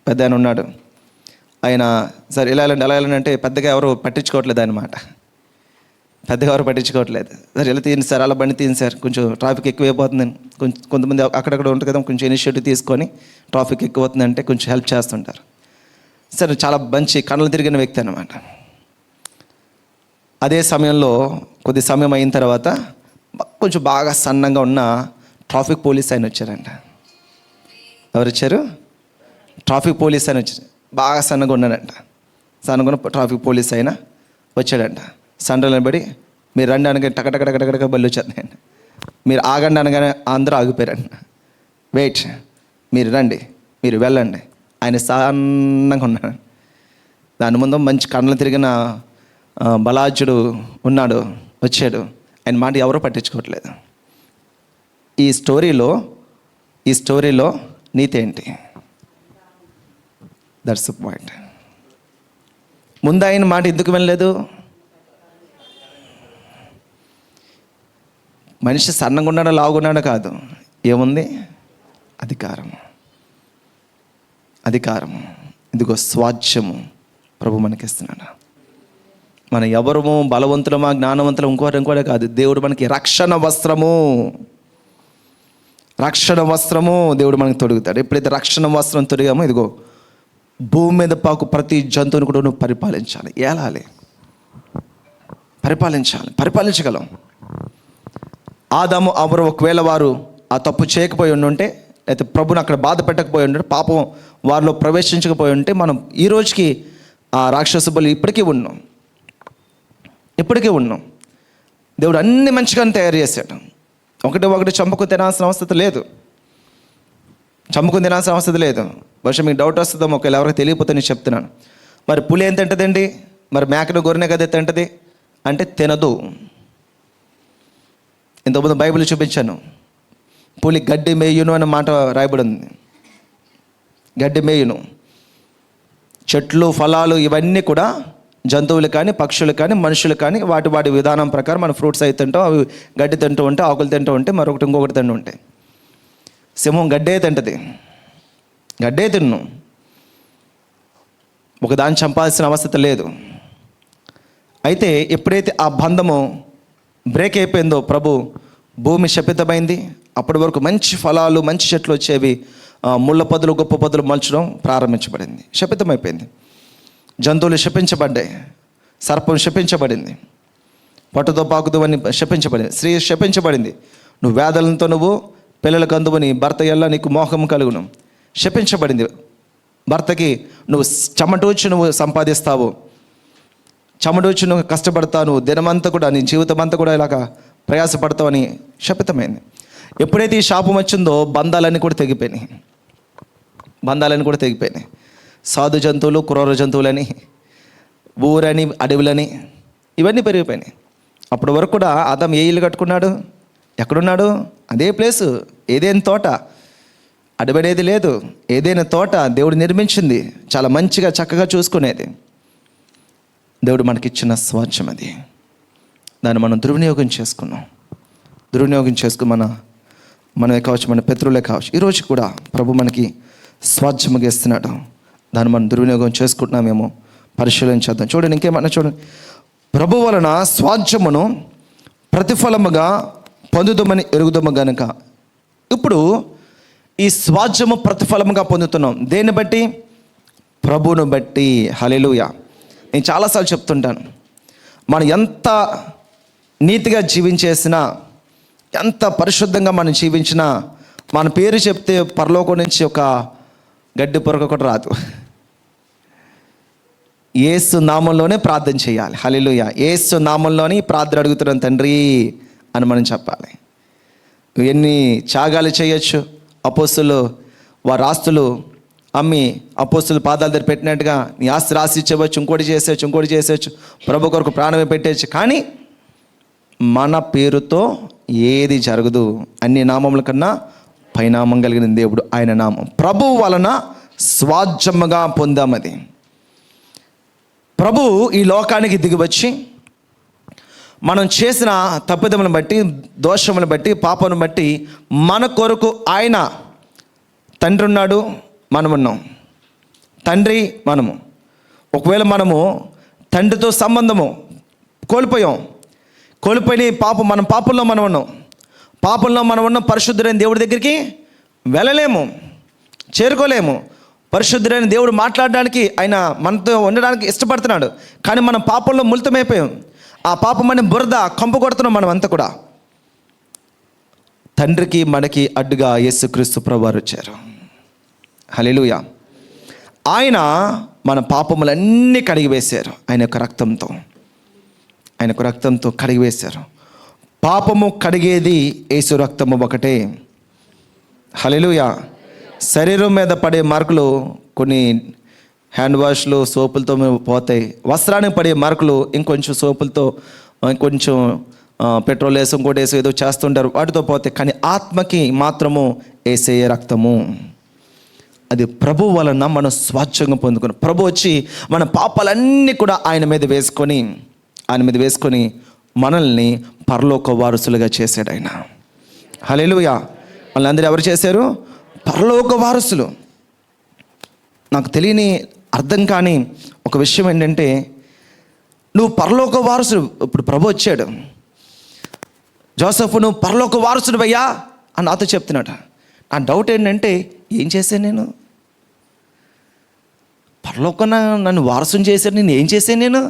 పెద్ద ఆయన ఉన్నాడు. ఆయన సార్ ఇలా వెళ్ళండి అంటే పెద్దగా ఎవరు పట్టించుకోవట్లేదు అన్నమాట. పెద్దగా ఎవరు పట్టించుకోవట్లేదు. సార్ ఇలా తీయండి సార్, అలా బండి తీయండి సార్, కొంచెం ట్రాఫిక్ ఎక్కువైపోతుందని. కొంతమంది అక్కడక్కడ ఉంటుంది కదా, కొంచెం ఇనిషియేటివ్ తీసుకొని ట్రాఫిక్ ఎక్కువ అవుతుందంటే కొంచెం హెల్ప్ చేస్తుంటారు. సరే, చాలా మంచి కండలు తిరిగిన వ్యక్తి అన్నమాట. అదే సమయంలో కొద్ది సమయం అయిన తర్వాత కొంచెం బాగా సన్నంగా ఉన్న ట్రాఫిక్ పోలీస్ ఆయన వచ్చారంట. ఎవరు వచ్చారు? ట్రాఫిక్ పోలీస్ ఆయన వచ్చారు. బాగా సన్నగా ఉన్నాడంట. సన్నగా ఉన్న ట్రాఫిక్ పోలీస్ ఆయన వచ్చాడంట. సండలో నిలబడి, మీరు రండి అనగానే టకటకటకటక బళ్ళు వచ్చేస్తున్నాయండి. మీరు ఆగండి అనగానే అందరూ ఆగిపోయారండి. వెయిట్, మీరు రండి, మీరు వెళ్ళండి. ఆయన సన్నగా ఉన్నాడు. దాని ముందు మంచి కండలు తిరిగిన బలాజుడు ఉన్నాడు, వచ్చాడు. ఆయన మాట ఎవరూ పట్టించుకోవట్లేదు. ఈ స్టోరీలో నీతి ఏంటి? That's the point. ముందు ఆయన మాట ఎందుకు వినలేదు? మనిషి సన్నగా ఉన్నాడో లావుగున్నాడో కాదు, ఏముంది? అధికారము. ఇదిగో స్వాధ్యము ప్రభు మనకిస్తున్నాడు. మన ఎవరము బలవంతులమా, జ్ఞానవంతులం, ఇంకోటే కాదు. దేవుడు మనకి రక్షణ వస్త్రము దేవుడు మనకి తొడుగుతాడు. ఎప్పుడైతే రక్షణ వస్త్రం తొడిగామో, ఇదిగో భూమి మీద పాకు ప్రతి జంతువుని కూడా నువ్వు పరిపాలించాలి, ఏలాలి, పరిపాలించగలం. ఆదాము అవ్వరు ఒకవేళ వారు ఆ తప్పు చేయకపోయి ఉంటే, అయితే ప్రభుని అక్కడ బాధ పెట్టకపోయి ఉంటే, పాపం వారిలో ప్రవేశించకపోయి ఉంటే, మనం ఈ రోజుకి ఆ రాక్షస బలి ఇప్పటికీ ఉన్నాం. దేవుడు అన్ని మంచిగానే తయారు చేశాడు. ఒకటి చంపుకు తినాల్సిన అవసరం లేదు. వర్షం మీకు డౌట్ వస్తుందో ఒకవేళ ఎవరికి తెలియకపోతే నేను చెప్తున్నాను. మరి పులి ఏం తింటదండి? మరి మేకను గొర్రెనే కదా తింటది అంటే తినదు. ఇంతకుముందు బైబిల్ చూపించాను. పులి గడ్డి మేయును అనే మాట రాయబడి ఉంది. గడ్డి మేయును. చెట్లు, ఫలాలు ఇవన్నీ కూడా జంతువులు కానీ, పక్షులు కానీ, మనుషులు కానీ వాటి విధానం ప్రకారం మన ఫ్రూట్స్ అయితే తింటాం. అవి గడ్డి తింటూ ఉంటే, ఆకులు తింటూ ఉంటే, మరొకటి ఇంకొకటి తింటూ ఉంటాయి. సింహం గడ్డే తింటది, గడ్డే తిన్ను. ఒకదాన్ని చంపాల్సిన అవసరం లేదు. అయితే ఎప్పుడైతే ఆ బంధము బ్రేక్ అయిపోయిందో, భూమి శపితమైంది. అప్పటి వరకు మంచి ఫలాలు, మంచి చెట్లు వచ్చేవి, ముళ్ళ పొదలు, గొప్ప పొదలు మలచడం ప్రారంభించబడింది. శపితమైపోయింది. జంతువులు శపించబడ్డాయి. సర్పం శపించబడింది. పట్టుతో పాకుదు అని శపించబడింది. స్త్రీ శపించబడింది. నువ్వు వేదలతో నువ్వు పిల్లలకు అందువు, నీ భర్త ఎల్ల నీకు మోహం కలుగును. శపించబడింది. భర్తకి నువ్వు చెమటూచి నువ్వు సంపాదిస్తావు, చెమటూచి నువ్వు కష్టపడతావు, నువ్వు దినమంతా కూడా, నీ జీవితం అంతా కూడా ఇలాగ ప్రయాసపడతావు అని శపితమైంది. ఎప్పుడైతే ఈ శాపం వచ్చిందో బంధాలన్నీ కూడా తెగిపోయినాయి. సాధు జంతువులు, క్రూర జంతువులని, ఊరని, అడవులని ఇవన్నీ పెరిగిపోయినాయి. అప్పటి వరకు కూడా ఆదాము ఏ ఇల్లు కట్టుకున్నాడు? ఎక్కడున్నాడు? అదే ప్లేసు, ఏదైనా తోట. అడవి అనేది లేదు, ఏదైనా తోట దేవుడు నిర్మించింది, చాలా మంచిగా చక్కగా చూసుకునేది. దేవుడు మనకిచ్చిన స్వాస్థ్యం అది. దాన్ని మనం దుర్వినియోగం చేసుకుని మనమే కావచ్చు, మన పితరులే కావచ్చు, ఈరోజు కూడా ప్రభు మనకి స్వాస్థ్యముగా ఇస్తున్నాడు. దాన్ని మనం దుర్వినియోగం చేసుకుంటున్నామేమో పరిశీలించేద్దాం. చూడండి, ఇంకేమన్నా చూడండి. ప్రభు వలన స్వాస్థ్యమును ప్రతిఫలముగా పొందుదామని ఎరుగుదము గనుక. ఇప్పుడు ఈ స్వాస్థ్యము ప్రతిఫలముగా పొందుతున్నాం. దేన్ని బట్టి? ప్రభువును బట్టి. హల్లెలూయా. నేను చాలాసార్లు చెప్తుంటాను, మనం ఎంత నీతిగా జీవించేసినా, ఎంత పరిశుద్ధంగా మనం జీవించినా మన పేరు చెప్తే పరలోకం నుంచి ఒక గడ్డి పొరక కూడా రాదు. యేసు నామంలోనే ప్రార్థన చేయాలి. హల్లెలూయా. యేసు నామంలోనే ప్రార్థన అడుగుతున్నాం తండ్రి అని మనం చెప్పాలి. ఎన్ని త్యాగాలు చేయొచ్చు. అపోస్తులు వారి ఆస్తులు అమ్మి అపోస్తులు పాదాల దగ్గర పెట్టినట్టుగా నీ ఆస్తి రాసి ఇచ్చేవచ్చు, ఇంకోటి చేసేవచ్చు, ప్రభు కొరకు ప్రాణమే పెట్టేయచ్చు. కానీ మన పేరుతో ఏది జరగదు. అన్ని నామముల కన్నా పైనామం కలిగిన దేవుడు ఆయన నామం. ప్రభువు వలన స్వాస్థ్యముగా పొందామది. ప్రభు ఈ లోకానికి దిగివచ్చి మనం చేసిన తప్పిదములను బట్టి, దోషములను బట్టి, పాపమును బట్టి మన కొరకు ఆయన తండ్రి ఉన్నాడు, మనమున్నాం. తండ్రి మనము. ఒకవేళ మనము తండ్రితో సంబంధము కోల్పోయిన మనం పాపంలో మనం ఉన్నాం. పాపంలో మనం ఉన్న పరిశుద్ధుడైన దేవుడి దగ్గరికి వెళ్ళలేము, చేరుకోలేము. పరిశుద్ధుడైన దేవుడు మాట్లాడడానికి, ఆయన మనతో ఉండడానికి ఇష్టపడుతున్నాడు. కానీ మనం పాపంలో మిళితమైపోయాం. ఆ పాపం అనే బురద కంపు కొడుతున్నాం మనం అంతా కూడా. తండ్రికి మనకి అడ్డుగా యేసుక్రీస్తు ప్రభువారు వచ్చారు. హల్లెలూయా. ఆయన మన పాపములన్నీ కడిగివేశారు. ఆయన యొక్క రక్తంతో కడిగివేశారు. పాపము కడిగేది యేసు రక్తము ఒకటే. హల్లెలూయా. శరీరం మీద పడే మార్కులు కొన్ని హ్యాండ్ వాష్లు, సోపులతో పోతాయి. వస్త్రానికి పడే మార్కులు ఇంకొంచెం సోపులతో, ఇంకొంచెం పెట్రోల్ వేసి, ఇంకోటి వేసి ఏదో చేస్తుంటారు, వాటితో పోతాయి. కానీ ఆత్మకి మాత్రము యేసయ్య రక్తము. అది ప్రభు వలన మనం స్వాచ్ఛంగా పొందుకున్నాం. ప్రభు వచ్చి మన పాపాలన్నీ కూడా ఆయన మీద వేసుకొని మనల్ని పరలోక వారసులుగా చేశాడు ఆయన. హల్లెలూయా. వాళ్ళందరూ ఎవరు చేశారు? పరలోక వారసులు. నాకు తెలియని అర్థం కాని ఒక విషయం ఏంటంటే, నువ్వు పరలోక వారసుడు. ఇప్పుడు ప్రభు వచ్చాడు, జోసెఫ్ నువ్వు పరలోక వారసుడు అయ్యా అని నాతో చెప్తున్నాడు. నా డౌట్ ఏంటంటే, ఏం చేశాను నేను? పరలోకన నన్ను వారసుని చేశాడు, నేను ఏం చేశాను?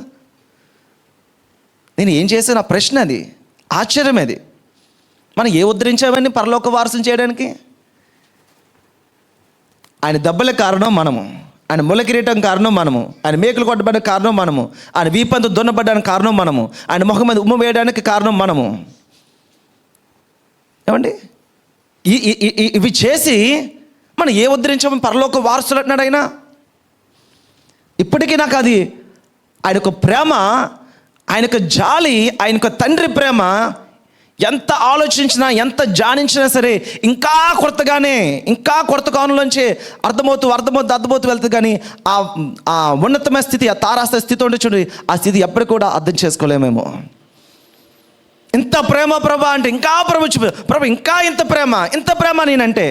నేను ఏం చేశాను? ఆ ప్రశ్న అది, ఆశ్చర్యం అది. మనం ఏ ఉద్ధరించామని పరలోక వారసుని చేయడానికి? ఆయన దెబ్బల కారణం మనము, ఆయన ముల కిరీటం కారణం మనము, ఆయన మేకులు కొట్టబడడానికి కారణం మనము, ఆయన వీపంతో దున్నబడ్డానికి కారణం మనము, ఆయన ముఖం మీద ఉమ్మ వేయడానికి కారణం మనము. ఏమండి? ఇవి చేసి మనం ఏ ఉద్ధరించామని పరలోక వారసులు అంటున్నాడు ఆయన. ఇప్పటికీ నాకు అది ఆయన యొక్క ప్రేమ, ఆయన యొక్క జాలి, ఆయన యొక్క తండ్రి ప్రేమ ఎంత ఆలోచించినా, ఎంత ధ్యానించినా సరే ఇంకా కొత్త కాలంలోంచి అర్థమవుతూ వెళ్తుంది. కానీ ఆ ఉన్నతమైన స్థితి, ఆ తారాస్థ స్థితి ఉంటే చూడండి, ఆ స్థితి ఎప్పటికి కూడా అర్థం చేసుకోలేమేమో. ఇంత ప్రేమ ప్రభా అంటే ఇంకా ప్రభు ఇంకా ఇంత ప్రేమ నేనంటే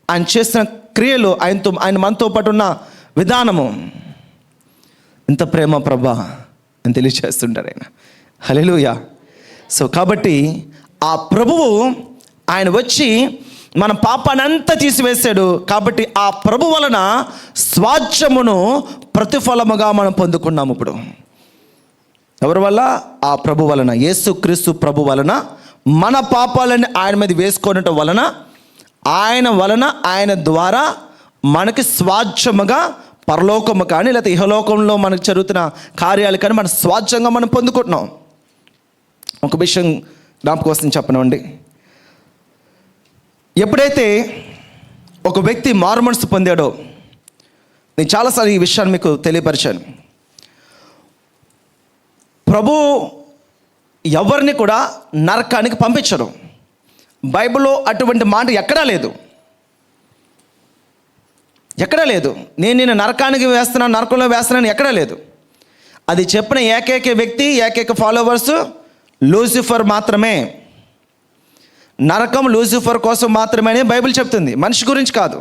ఆయన చేసిన క్రియలు, ఆయన మనతో పాటు ఉన్న విధానము, ఇంత ప్రేమ ప్రభా అని తెలియజేస్తుంటారు ఆయన. హల్లెలూయా. సో కాబట్టి ఆ ప్రభువు ఆయన వచ్చి మన పాపాన్ని అంతా తీసివేశాడు. కాబట్టి ఆ ప్రభు వలన స్వాస్థ్యమును ప్రతిఫలముగా మనం పొందుకున్నాము. ఇప్పుడు ఎవరి వల్ల? ఆ ప్రభు వలన, యేసుక్రీస్తు ప్రభు వలన మన పాపాలని ఆయన మీద వేసుకోవడం వలన, ఆయన ద్వారా మనకి స్వాస్థ్యముగా పరలోకము కానీ లేకపోతే ఇహలోకంలో మనకు జరుగుతున్న కార్యాలు కానీ మన స్వాస్థ్యంగా మనం పొందుకుంటున్నాం. ఒక విషయం జ్ఞాపకం వస్తుంది చెప్పనండి. ఎప్పుడైతే ఒక వ్యక్తి మారుమనసు పొందాడో, నేను చాలాసార్లు ఈ విషయాన్ని మీకు తెలియపరిచాను. ప్రభు ఎవరిని కూడా నరకానికి పంపించరు. బైబిల్లో అటువంటి మాట ఎక్కడా లేదు. నేను నరకానికి వేస్తున్నాను, నరకంలో వేస్తున్నాను ఎక్కడా లేదు. అది చెప్పిన ఏకైక వ్యక్తి, ఏకైక ఫాలోవర్స్ లూసిఫర్ మాత్రమే. నరకం లూసిఫర్ కోసం మాత్రమే అని బైబిల్ చెప్తుంది, మనిషి గురించి కాదు.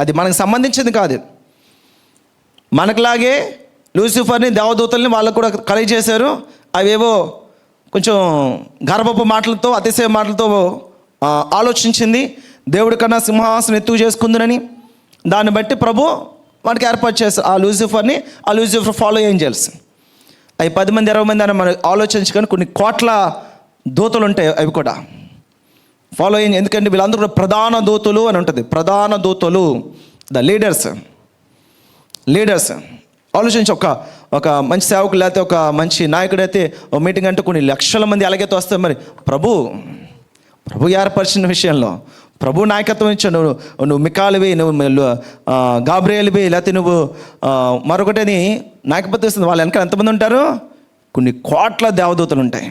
అది మనకు సంబంధించింది కాదు. మనకులాగే లూసిఫర్ని, దేవదూతల్ని వాళ్ళకు కూడా కలిగి చేశారు. అవేవో కొంచెం గర్భపు మాటలతో, అతిశయ మాటలతో ఆలోచించింది. దేవుడి కన్నా సింహాసనం ఎత్తుకు చేసుకుందునని దాన్ని బట్టి ప్రభు వాడికి ఏర్పాటు చేస్తారు ఆ లూసిఫర్ని, ఆ లూసిఫర్ ఫాలో ఏంజల్స్. అవి 10 మంది 20 మంది అని మనం ఆలోచించుకొని కొన్ని కోట్ల దూతలు ఉంటాయి. అవి కూడా ఫాలో అయ్యి, ఎందుకంటే వీళ్ళందరూ కూడా ప్రధాన దూతలు అని ఉంటుంది. ప్రధాన దూతలు, ద లీడర్స్. ఆలోచించి ఒక మంచి సేవకులు లేకపోతే ఒక మంచి నాయకుడు అయితే ఒక మీటింగ్ అంటే కొన్ని లక్షల మంది ఎలాగైతే వస్తారు. మరి ప్రభు ఏర్పరిచిన విషయంలో ప్రభు నాయకత్వం ఇచ్చావు. నువ్వు మికాలువి, నువ్వు గాబ్రియేలువి, లేకపోతే నువ్వు మరొకటిని నాయకత్వం ఇస్తుంది. వాళ్ళు వెనకాల ఎంతమంది ఉంటారు? కొన్ని కోట్ల దేవదూతలు ఉంటాయి.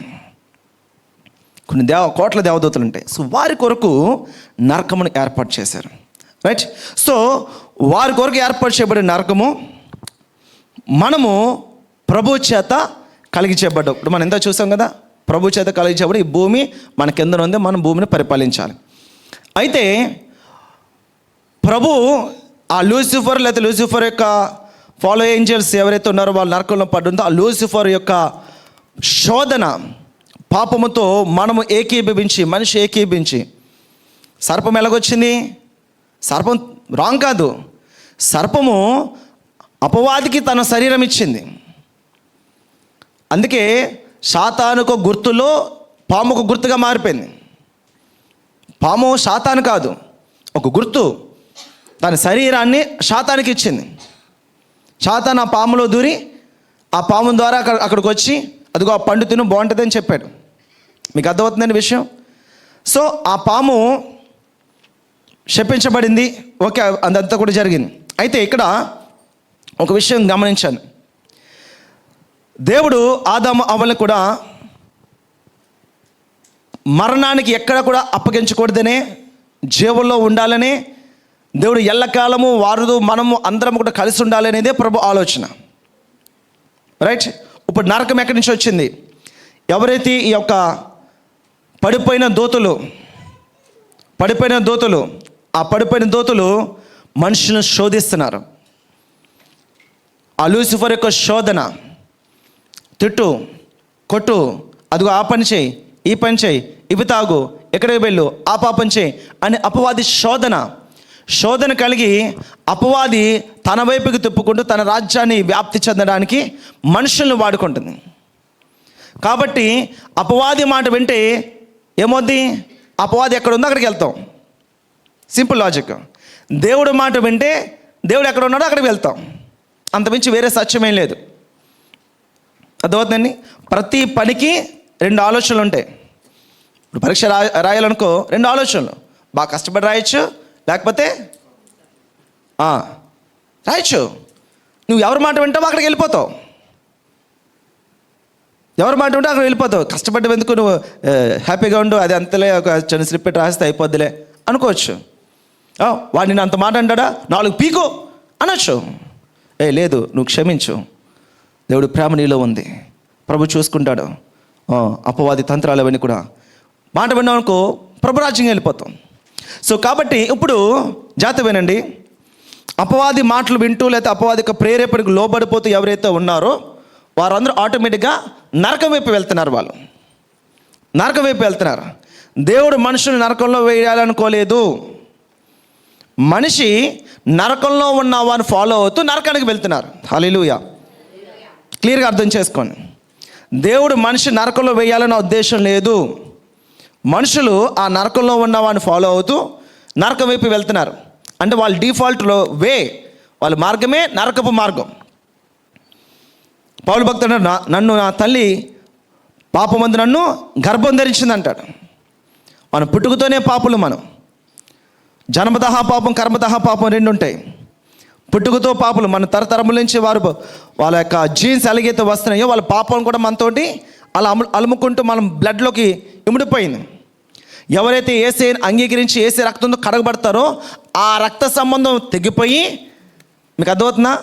కోట్ల దేవదూతలు ఉంటాయి. సో వారి కొరకు నరకమును ఏర్పాటు చేశారు. రైట్. సో వారి కొరకు ఏర్పాటు చేయబడిన నరకము మనము ప్రభు చేత కలిగి చేయబడ్డాం. ఇప్పుడు మనం ఎంత చూసాం కదా, ప్రభు చేత కలిగి చేయబడి ఈ భూమి మన కింద ఉంది, మనం భూమిని పరిపాలించాలి. అయితే ప్రభు ఆ లూసిఫర్ లేకపోతే లూసిఫర్ యొక్క ఫాలో ఏంజల్స్ ఎవరైతే ఉన్నారో వాళ్ళు నరకంలో పడుతుందో ఆ లూసిఫర్ యొక్క శోధన పాపముతో మనము మనిషి ఏకీభించి సర్పం ఎలాగొచ్చింది? సర్పం రాంగ్ కాదు. సర్పము అపవాదికి తన శరీరం ఇచ్చింది. అందుకే సాతానుకు గుర్తులో పాముకు గుర్తుగా మారిపోయింది. పాము సాతాను కాదు, ఒక గుర్తు. తన శరీరాన్ని సాతానికి ఇచ్చింది. సాతాను ఆ పాములో దూరి ఆ పాము ద్వారా అక్కడికి వచ్చి అదిగో ఆ పండు తిను బాగుంటుంది అని చెప్పాడు. మీకు అర్థమవుతుందని విషయం. సో ఆ పాము శపించబడింది. ఓకే, అదంతా కూడా జరిగింది. అయితే ఇక్కడ ఒక విషయం గమనించాను. దేవుడు ఆదాము అవ్వలను కూడా మరణానికి ఎక్కడ కూడా అప్పగించకూడదనే, జీవుల్లో ఉండాలనే దేవుడు ఎల్లకాలము మనము అందరం కూడా కలిసి ఉండాలనేదే ప్రభు ఆలోచన. రైట్. ఇప్పుడు నరకం ఎక్కడి నుంచి వచ్చింది? ఎవరైతే ఈ యొక్క పడిపోయిన దూతలు ఆ పడిపోయిన దూతలు మనుషులను శోధిస్తున్నారు. ఆ లూసిఫర్ యొక్క శోధన, తిట్టు, కొట్టు, అదిగో ఆ పని చేయి, ఈ పని చేయి, ఇవి తాగు, ఎక్కడికి వెళ్ళు, ఆ పాపం చేయి అని అపవాది శోధన కలిగి అపవాది తన వైపుకి తిప్పుకుంటూ తన రాజ్యాన్ని వ్యాప్తి చెందడానికి మనుషులను వాడుకుంటుంది. కాబట్టి అపవాది మాట వింటే ఏమవుద్ది? అపవాది ఎక్కడ ఉందో అక్కడికి వెళ్తాం. Simple logic. దేవుడు మాట వింటే దేవుడు ఎక్కడ ఉన్నాడో అక్కడికి వెళ్తాం. అంతమించి వేరే సత్యమేం లేదు. అర్థమవుతుందండి? ప్రతి పనికి 2 ఆలోచనలు ఉంటాయి. ఇప్పుడు పరీక్ష రాయాలనుకో 2 ఆలోచనలు. బాగా కష్టపడి రాయొచ్చు, లేకపోతే రాయొచ్చు. నువ్వు ఎవరి మాట వింటావో అక్కడికి వెళ్ళిపోతావు. ఎవరి మాట వింటే అక్కడ వెళ్ళిపోతావు. కష్టపడ్డ ఎందుకు నువ్వు హ్యాపీగా ఉండు, అది అంతలే ఒక చిన్న స్లిప్ పెట్టి రాస్తే అయిపోద్దిలే అనుకోవచ్చు. వాడు నేను అంత మాట అంటాడా, 4 పీకు అనొచ్చు. లేదు, నువ్వు క్షమించు, దేవుడు ప్రేమ నీలో ఉంది, ప్రభు చూసుకుంటాడు. అపవాది తంత్రాలు అవన్నీ కూడా మాట విన్నామనుకో ప్రభు రాజ్యం వెళ్ళిపోతాం. సో కాబట్టి ఇప్పుడు జాగ్రత్త వినండి. అపవాది మాటలు వింటూ లేకపోతే అపవాది యొక్క ప్రేరేపణకు లోబడిపోతూ ఎవరైతే ఉన్నారో వారందరూ ఆటోమేటిక్గా నరకం వైపు వెళ్తున్నారు. వాళ్ళు నరకం వైపు వెళ్తున్నారు. దేవుడు మనుషులు నరకంలో వేయాలనుకోలేదు. మనిషి నరకంలో ఉన్న వారిని ఫాలో అవుతూ నరకానికి వెళ్తున్నారు. హల్లెలూయా. క్లియర్గా అర్థం చేసుకోండి. దేవుడు మనిషి నరకంలో వేయాలన్న ఉద్దేశం లేదు. మనుషులు ఆ నరకంలో ఉన్న వారిని ఫాలో అవుతూ నరకం వైపు వెళ్తున్నారు. అంటే వాళ్ళ డిఫాల్ట్లో వాళ్ళ మార్గమే నరకపు మార్గం. పౌలు భక్తుడు నన్ను నా తల్లి పాపమందు నన్ను గర్భం ధరించింది అంటాడు. మనం పుట్టుకతోనే పాపులు. మనం జన్మతః పాపం, కర్మతః పాపం 2 ఉంటాయి. పుట్టుకతో పాపులు. మన తరతరముల నుంచి వాళ్ళ యొక్క జీన్స్ ఎలాగైతే వస్తున్నాయో వాళ్ళ పాపం కూడా మనతోటి అలా అలుముకుంటూ మనం బ్లడ్లోకి ఇమిడిపోయింది. ఎవరైతే యేసుని అంగీకరించి యేసు రక్తంతో కడగబడతారో ఆ రక్త సంబంధం తెగిపోయి, మీకు అర్థమవుతుందా?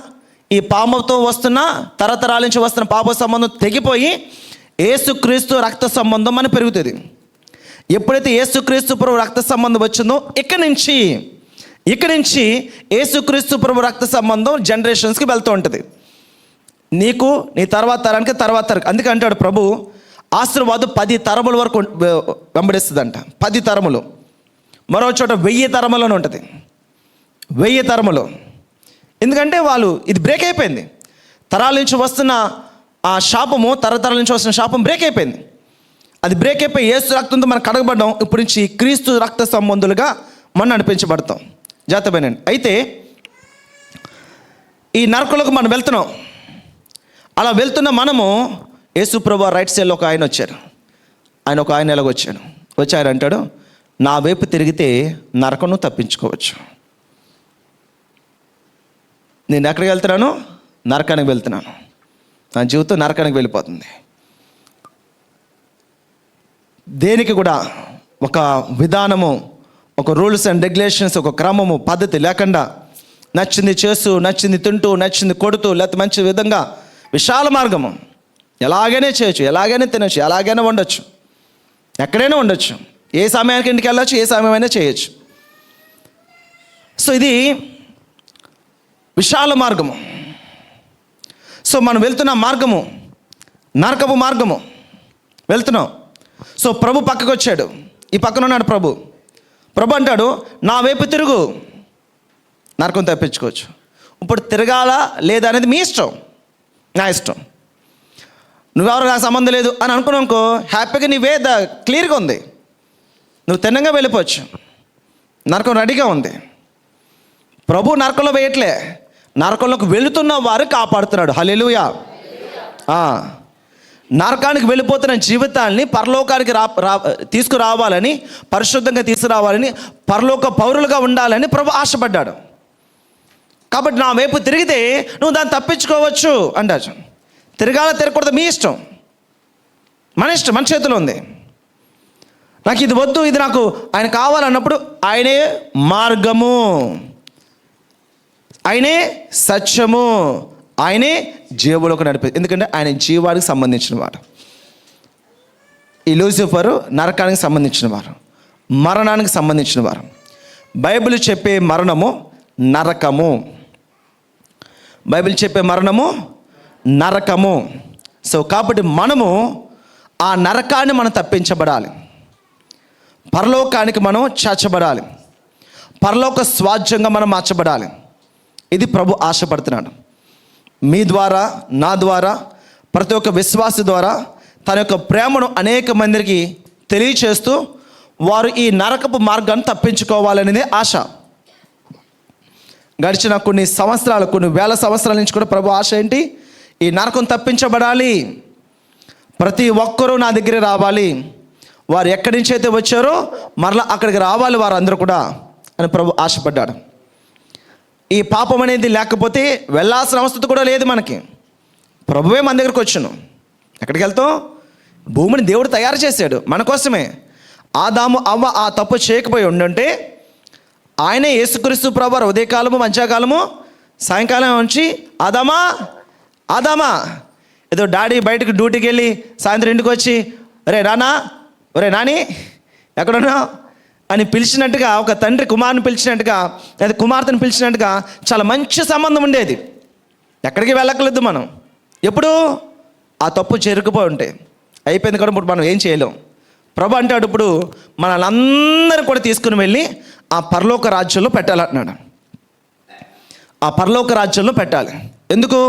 ఈ పాపంతో వస్తున్న తరతరాల నుంచి వస్తున్న పాప సంబంధం తెగిపోయి యేసుక్రీస్తు రక్త సంబంధం మనకు పెరుగుతుంది. ఎప్పుడైతే యేసుక్రీస్తు ప్రభు రక్త సంబంధం వచ్చిందో ఇక్కడి నుంచి యేసుక్రీస్తు ప్రభు రక్త సంబంధం జనరేషన్స్కి వెళ్తూ ఉంటుంది. నీకు నీ తర్వాత తరానికి. అందుకే అంటాడు ప్రభు, ఆశీర్వాదం 10 తరముల వరకు వెంబడిస్తుందంట. 10 తరములు. మరో చోట 1000 తరములను ఉంటుంది. 1000 తరములు. ఎందుకంటే ఇది బ్రేక్ అయిపోయింది. తరాల నుంచి వస్తున్న ఆ శాపము తరతరాల నుంచి వస్తున్న శాపం బ్రేక్ అయిపోయింది. అది బ్రేక్ అయిపోయి యేసు రక్తంతో మనం కడగబడ్డాం. ఇప్పటి నుంచి క్రీస్తు రక్త సంబంధులుగా మనం నడిపించబడతాం. జాతమైనండి. అయితే ఈ నరకంలోకి మనం వెళ్తున్నాం. అలా వెళ్తున్న మనము యేసు ప్రభువు రైట్ సైడ్లో ఒక ఆయన వచ్చారు. ఆయన ఎలాగొచ్చాడు? వచ్చి ఆయన అంటాడు, నా వైపు తిరిగితే నరకను తప్పించుకోవచ్చు. నేను ఎక్కడికి వెళ్తున్నాను? నరకానికి వెళ్తున్నాను. నా జీవితం నరకానికి వెళ్ళిపోతుంది. దేనికి కూడా ఒక విధానము, ఒక రూల్స్ అండ్ రెగ్యులేషన్స్, ఒక క్రమము, పద్ధతి లేకుండా నచ్చింది చేస్తూ, నచ్చింది తింటూ, నచ్చింది కొడుతూ, లేకపోతే మంచి విధంగా విశాల మార్గము, ఎలాగైనా చేయొచ్చు, ఎలాగైనా తినచ్చు, ఎలాగైనా వండొచ్చు, ఎక్కడైనా ఉండొచ్చు, ఏ సమయానికి ఇంటికి వెళ్ళొచ్చు, ఏ సమయమైనా చేయొచ్చు. సో ఇది విశాల మార్గము. సో మనం వెళ్తున్న మార్గము నరకపు మార్గము వెళ్తున్నాం. సో ప్రభు పక్కకు వచ్చాడు. ఈ పక్కన ఉన్నాడు ప్రభు. ప్రభు అంటాడు, నా వైపు తిరుగు, నరకం తప్పించుకోవచ్చు. ఇప్పుడు తిరగాలా లేదా అనేది మీ ఇష్టం, నా ఇష్టం. నువ్వెవరు, నాకు సంబంధం లేదు అని అనుకున్నావు అనుకో, హ్యాపీగా నీ వే క్లియర్గా ఉంది, నువ్వు తిన్నంగా వెళ్ళిపోవచ్చు. నరకం రెడీగా ఉంది. ప్రభు నరకంలో వేయట్లే, నరకంలోకి వెళుతున్న వారు కాపాడుతున్నాడు. హల్లెలూయా. నరకానికి వెళ్ళిపోతున్న జీవితాన్ని పరలోకానికి తీసుకురావాలని, పరిశుద్ధంగా తీసుకురావాలని, పరలోక పౌరులుగా ఉండాలని ప్రభు ఆశపడ్డాడు. కాబట్టి నా వైపు తిరిగితే నువ్వు దాన్ని తప్పించుకోవచ్చు అంటాడు. తిరగాల తిరగకూడదు మీ ఇష్టం, మన ఇష్టం, మన చేతిలో ఉంది. నాకు ఇది వద్దు, ఇది నాకు ఆయన కావాలన్నప్పుడు ఆయనే మార్గము, ఆయనే సత్యము, ఆయనే జీవులకు నడిపే. ఎందుకంటే ఆయన జీవానికి సంబంధించిన వారు. ఈ లూసిఫరు నరకానికి సంబంధించిన వారు, మరణానికి సంబంధించిన వారు. బైబిల్ చెప్పే మరణము నరకము. బైబిల్ చెప్పే మరణము నరకము. సో కాబట్టి మనము ఆ నరకాన్ని మనం తప్పించబడాలి, పరలోకానికి మనం చేర్చబడాలి, పరలోక స్వాధ్యంగా మనం మార్చబడాలి. ఇది ప్రభు ఆశపడుతున్నాడు. మీ ద్వారా, నా ద్వారా, ప్రతి ఒక్క విశ్వాసి ద్వారా తన యొక్క ప్రేమను అనేక మందికి తెలియచేస్తూ వారు ఈ నరకపు మార్గాన్ని తప్పించుకోవాలనేదే ఆశ. గడిచిన కొన్ని సంవత్సరాలు, కొన్ని వేల సంవత్సరాల నుంచి కూడా ప్రభు ఆశ ఏంటి? ఈ నరకం తప్పించబడాలి, ప్రతి ఒక్కరూ నా దగ్గర రావాలి, వారు ఎక్కడి నుంచి అయితే వచ్చారో మరలా అక్కడికి రావాలి వారందరూ కూడా అని ప్రభు ఆశపడ్డాడు. ఈ పాపం అనేది లేకపోతే వెళ్ళాల్సిన అవసరం కూడా లేదు మనకి. ప్రభువే మన దగ్గరికి వచ్చాను. ఎక్కడికి వెళ్తాం? భూమిని దేవుడు తయారు చేశాడు మన కోసమే. ఆదాము అవ్వ ఆ తప్పు చేయకపోయి ఉండుంటే ఆయనే యేసుక్రీస్తు ప్రభు ఉదయకాలము, మధ్యాకాలము, సాయంకాలం వచ్చి ఆదామా ఆదామా, ఏదో డాడీ బయటకు డ్యూటీకి వెళ్ళి సాయంత్రం ఇంటికి వచ్చి, ఒరే నానా, ఒరే నాని ఎక్కడున్నావు అని పిలిచినట్టుగా, ఒక తండ్రి కుమారుని పిలిచినట్టుగా లేదా కుమార్తెను పిలిచినట్టుగా చాలా మంచి సంబంధం ఉండేది. ఎక్కడికి వెళ్ళక్కర్లేదు మనం. ఎప్పుడు ఆ తప్పు చేరుకుపోయి ఉంటే అయిపోయింది కూడా. ఇప్పుడు మనం ఏం చేయలేం. ప్రభు అంటాడు, ఇప్పుడు మనల్ని కూడా తీసుకుని వెళ్ళి ఆ పరలోక రాజ్యంలో పెట్టాలంటున్నాడు. ఆ పరలోక రాజ్యంలో పెట్టాలి. ఎందుకు?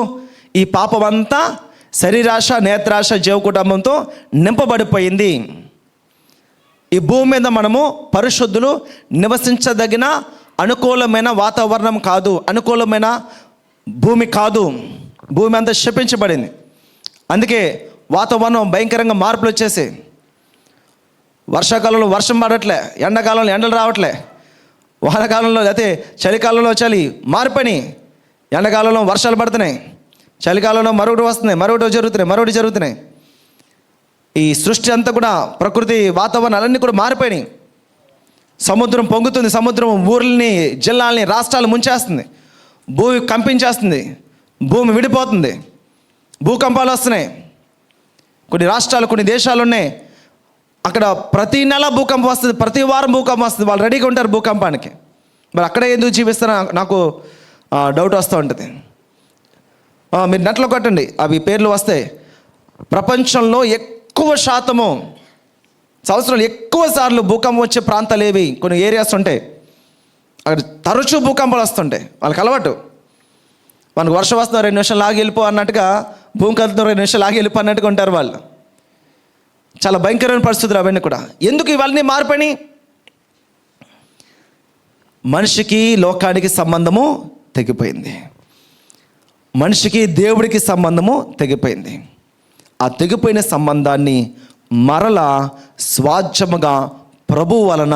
ఈ పాపం అంతా శరీరాశ, నేత్రాశ, జీవ కుటుంబంతో నింపబడిపోయింది. ఈ భూమి మీద మనము పరిశుద్ధులు నివసించదగిన అనుకూలమైన వాతావరణం కాదు, అనుకూలమైన భూమి కాదు. భూమి అంతా శపించబడింది. అందుకే వాతావరణం భయంకరంగా మార్పులు వచ్చేసాయి. వర్షాకాలంలో వర్షం పడట్లే, ఎండాకాలంలో ఎండలు రావట్లే, వానాకాలంలో లేకపోతే చలికాలంలో చలి మారిపోయి, ఎండాకాలంలో వర్షాలు పడుతున్నాయి, చలికాలంలో మరొకటి వస్తున్నాయి, మరొకటి జరుగుతున్నాయి. ఈ సృష్టి అంతా కూడా, ప్రకృతి వాతావరణాలన్నీ కూడా మారిపోయినాయి. సముద్రం పొంగుతుంది, సముద్రం ఊర్లని, జిల్లాలని, రాష్ట్రాలు ముంచేస్తుంది, భూమి కంపించేస్తుంది, భూమి విడిపోతుంది, భూకంపాలు వస్తున్నాయి. కొన్ని రాష్ట్రాలు, కొన్ని దేశాలు ఉన్నాయి, అక్కడ ప్రతి నెల భూకంపం వస్తుంది, ప్రతి వారం భూకంపం వస్తుంది. వాళ్ళు రెడీగా ఉంటారు భూకంపానికి. మరి అక్కడే ఎందుకు జీవిస్తారో నాకు డౌట్ వస్తూ ఉంటుంది. మీరు నెట్లో కొట్టండి, అవి పేర్లు వస్తాయి. ప్రపంచంలో ఎక్కువ శాతము సంవత్సరాలు ఎక్కువ సార్లు భూకంపం వచ్చే ప్రాంతాలు ఏవి? కొన్ని ఏరియాస్ ఉంటాయి, అక్కడ తరచూ భూకంపాలు వస్తుంటాయి. వాళ్ళకి అలవాటు. మనకు వర్షం వస్తున్నా 2 నిమిషాలు లాగి వెళ్ళిపో అన్నట్టుగా భూమి కదులుతున్న 2 నిమిషాలు ఆగి వెళ్ళిపోయినట్టుగా ఉంటారు వాళ్ళు. చాలా భయంకరమైన పరిస్థితులు అవన్నీ కూడా. ఎందుకు ఇవన్నీ మార్పని? మనిషికి లోకానికి సంబంధము తెగిపోయింది, మనిషికి దేవుడికి సంబంధము తెగిపోయింది. ఆ తెగిపోయిన సంబంధాన్ని మరలా స్వాచ్ఛముగా ప్రభువు వలన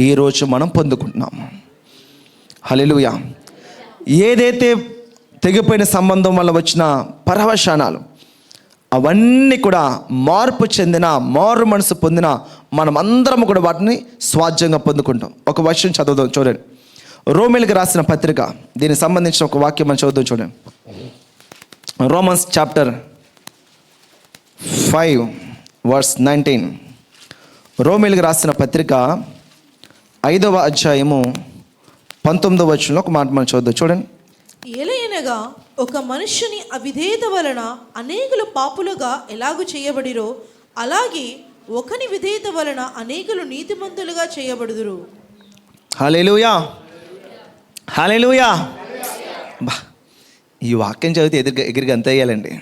ఈరోజు మనం పొందుకుంటున్నాము. హల్లెలూయా. ఏదైతే తెగిపోయిన సంబంధం వల్ల వచ్చిన పరవశానాలు అవన్నీ కూడా మార్పు చెందిన, మారు మనసు పొందిన మనమందరం కూడా వాటిని స్వాధ్యంగా పొందుకుంటాం. ఒక విషయం చదువుదాం చూడండి. రోమీలకు రాసిన పత్రిక, దీనికి సంబంధించిన ఒక వాక్యం మనం చదువుదాం చూడండి. Romans chapter 5:19. రోమీలకు రాసిన పత్రిక 5వ అధ్యాయము 19వ వచనంలో ఒక మాట మనం చూద్దాం చూడండి. ఏలయనగా ఒక మనుష్యుని అవిధేయత వలన అనేకులు పాపులుగా ఎలాగు చేయబడిరో, అలాగే ఒకని విధేయత వలన అనేకులు నీతిమంతులుగా చేయబడుదురు. హల్లెలూయా, హల్లెలూయా. ఈ వాక్యం చదివితే ఎగిరిగా అంత వేయాలండి.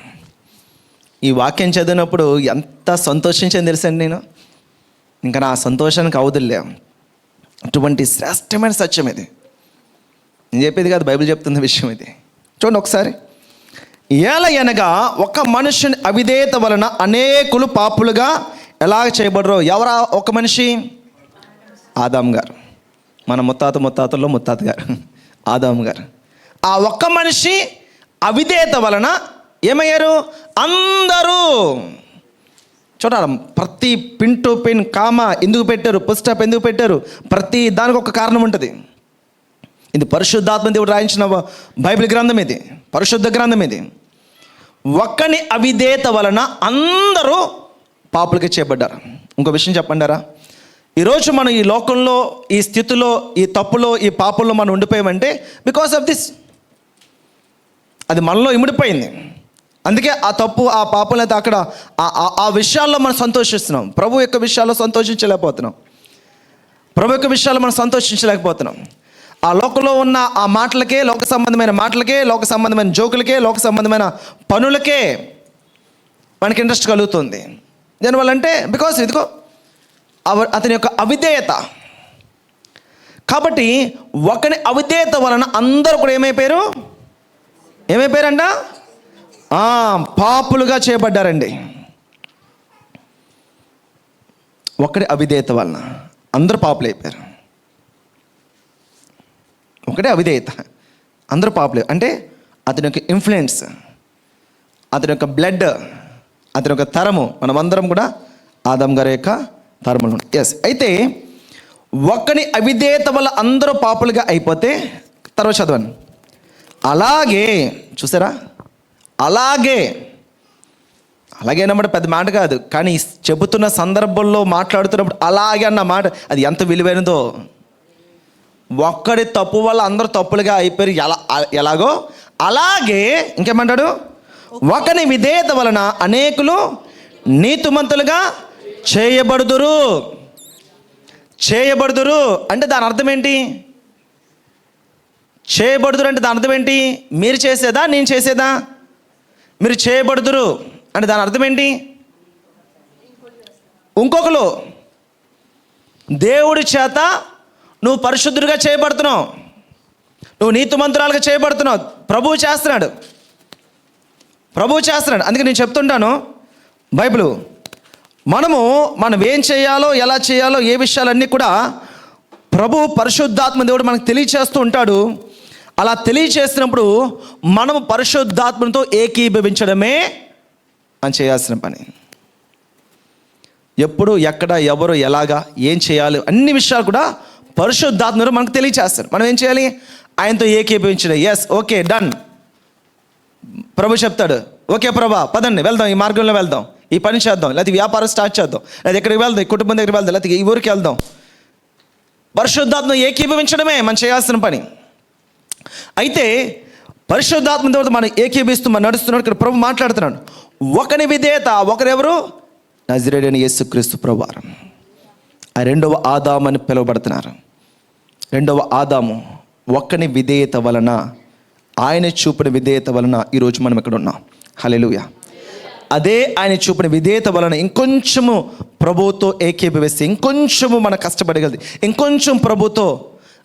ఈ వాక్యం చదివినప్పుడు ఎంత సంతోషించాను తెలుసండి నేను. ఇంకా నా సంతోషానికి అవధులే. అటువంటి శ్రేష్టమైన సత్యం ఇది. నేను చెప్పేది కాదు, బైబిల్ చెప్తున్న విషయం ఇది. చూడండి ఒకసారి. ఏలయనగా ఒక మనుషుని అవిధేయత వలన అనేకులు పాపులుగా ఎలాగ చేయబడరో. ఎవరా ఒక మనిషి? ఆదాం గారు, మన ముత్తాతల్లో ముత్తాత గారు ఆదాం గారు. ఆ ఒక్క మనిషి అవిధేయత వలన ఏమయ్యారు? అందరూ. చూడాలి, ప్రతి పిన్ టు పిన్ కామా ఎందుకు పెట్టారు, పుస్తప్ ఎందుకు పెట్టారు, ప్రతి దానికి ఒక కారణం ఉంటుంది. ఇది పరిశుద్ధాత్మ దేవుడు రాయించిన బైబిల్ గ్రంథం, ఇది పరిశుద్ధ గ్రంథం. ఇది ఒక్కని అవిధేయత వలన అందరూ పాపులకి చేయబడ్డారు. ఇంకో విషయం చెప్పండారా, ఈరోజు మనం ఈ లోకంలో, ఈ స్థితిలో, ఈ తప్పులో, ఈ పాపంలో మనం ఉండిపోయామంటే బికాస్ ఆఫ్ దిస్. అది మనలో ఇమిడిపోయింది. అందుకే ఆ తప్పు, ఆ పాపం అయితే అక్కడ ఆ విషయాల్లో మనం సంతోషిస్తున్నాం. ప్రభు యొక్క విషయాల్లో సంతోషించలేకపోతున్నాం. ప్రభు యొక్క విషయాల్లో మనం సంతోషించలేకపోతున్నాం. ఆ లోకంలో ఉన్న ఆ మాటలకే, లోక సంబంధమైన మాటలకే, లోక సంబంధమైన జోకులకే, లోక సంబంధమైన పనులకే మనకి ఇంట్రెస్ట్ కలుగుతుంది. దీనివల్ల అంటే బికాస్ ఇదిగో అతని యొక్క అవిధేయత. కాబట్టి ఒకని అవిధేయత వలన అందరూ కూడా ఏమైపోయారంట? పాపులుగా చేయబడ్డారండి. ఒకటి అవిధేయత వలన అందరూ పాపులు అయిపోయారు. ఒకటే అవిధేయత, అందరూ పాపులు. అంటే అతని యొక్క ఇన్ఫ్లుయెన్స్, అతని యొక్క బ్లడ్, అతని యొక్క తరము, మనమందరం కూడా ఆదాం గారి యొక్క తరములు. ఎస్. అయితే ఒక్కని అవిధేయత వల్ల అందరూ పాపులుగా అయిపోతే, తర్వాత చదవండి. అలాగే, చూసారా, అలాగే అన్నమాట పెద్ద మాట కాదు, కానీ చెబుతున్న సందర్భంలో మాట్లాడుతున్నప్పుడు అలాగే అన్న మాట అది ఎంత విలువైనదో. ఒక్కడి తప్పు వల్ల అందరూ తప్పులుగా అయిపోయారు. ఎలాగో అలాగే ఇంకేమంటాడు? ఒకని విధేయత వలన అనేకులు నీతిమంతులుగా చేయబడుదురు. అంటే దాని అర్థం ఏంటి? చేయబడుదురు అంటే దాని అర్థం ఏంటి? మీరు చేసేదా, నేను చేసేదా? మీరు చేయబడుదురు అంటే దాని అర్థం ఏంటి? ఇంకొకరు దేవుడి చేత నువ్వు పరిశుద్ధుడిగా చేయబడుతున్నావు, నువ్వు నీతిమంతురాలుగా చేయబడుతున్నావు. ప్రభువు చేస్తున్నాడు. అందుకే నేను చెప్తుంటాను, బైబిల్ మనం ఏం చేయాలో, ఎలా చేయాలో, ఏ విషయాలన్నీ కూడా ప్రభు పరిశుద్ధాత్మ దేవుడు మనకు తెలియచేస్తూ ఉంటాడు. అలా తెలియచేసినప్పుడు మనము పరిశుద్ధాత్మతో ఏకీభవించడమే మనం చేయాల్సిన పని. ఎప్పుడు, ఎక్కడ, ఎవరు, ఎలాగా, ఏం చేయాలి, అన్ని విషయాలు కూడా పరిశుద్ధాత్మ మనకు తెలియచేస్తారు. మనం ఏం చేయాలి? ఆయనతో ఏకీభవించడం. Yes, okay, done. ప్రభు చెప్తాడు, ఓకే ప్రభా, పదండి వెళ్దాం, ఈ మార్గంలో వెళ్దాం, ఈ పని చేద్దాం, లేకపోతే వ్యాపారం స్టార్ట్ చేద్దాం, లేదా ఎక్కడికి వెళ్దాం, ఈ కుటుంబం దగ్గరికి వెళ్దాం, లేకపోతే ఈ ఊరికి వెళ్దాం. పరిశుద్ధాత్మ ఏకీభవించడమే మనం చేయాల్సిన పని. అయితే పరిశుద్ధాత్మ దేవుడు మనం ఏకీభవిస్తూ మనం నడుస్తున్నాడు. ఇక్కడ ప్రభు మాట్లాడుతున్నాడు. ఒకని విధేయత, ఒకరెవరు? నజరేయుడైన యేసుక్రీస్తు ప్రభువారు. ఆ రెండవ ఆదాము అని పిలువబడుతున్నారు. రెండవ ఆదాము ఒకని విధేయత వలన, ఆయన చూపిన విధేయత వలన ఈరోజు మనం ఇక్కడ ఉన్నాం. హల్లెలూయా. అదే ఆయన చూపిన విధేయత వలన ఇంకొంచెము ప్రభువుతో ఏకీభవిస్తే, ఇంకొంచెము మన కష్టపడగలదు, ఇంకొంచెం ప్రభుతో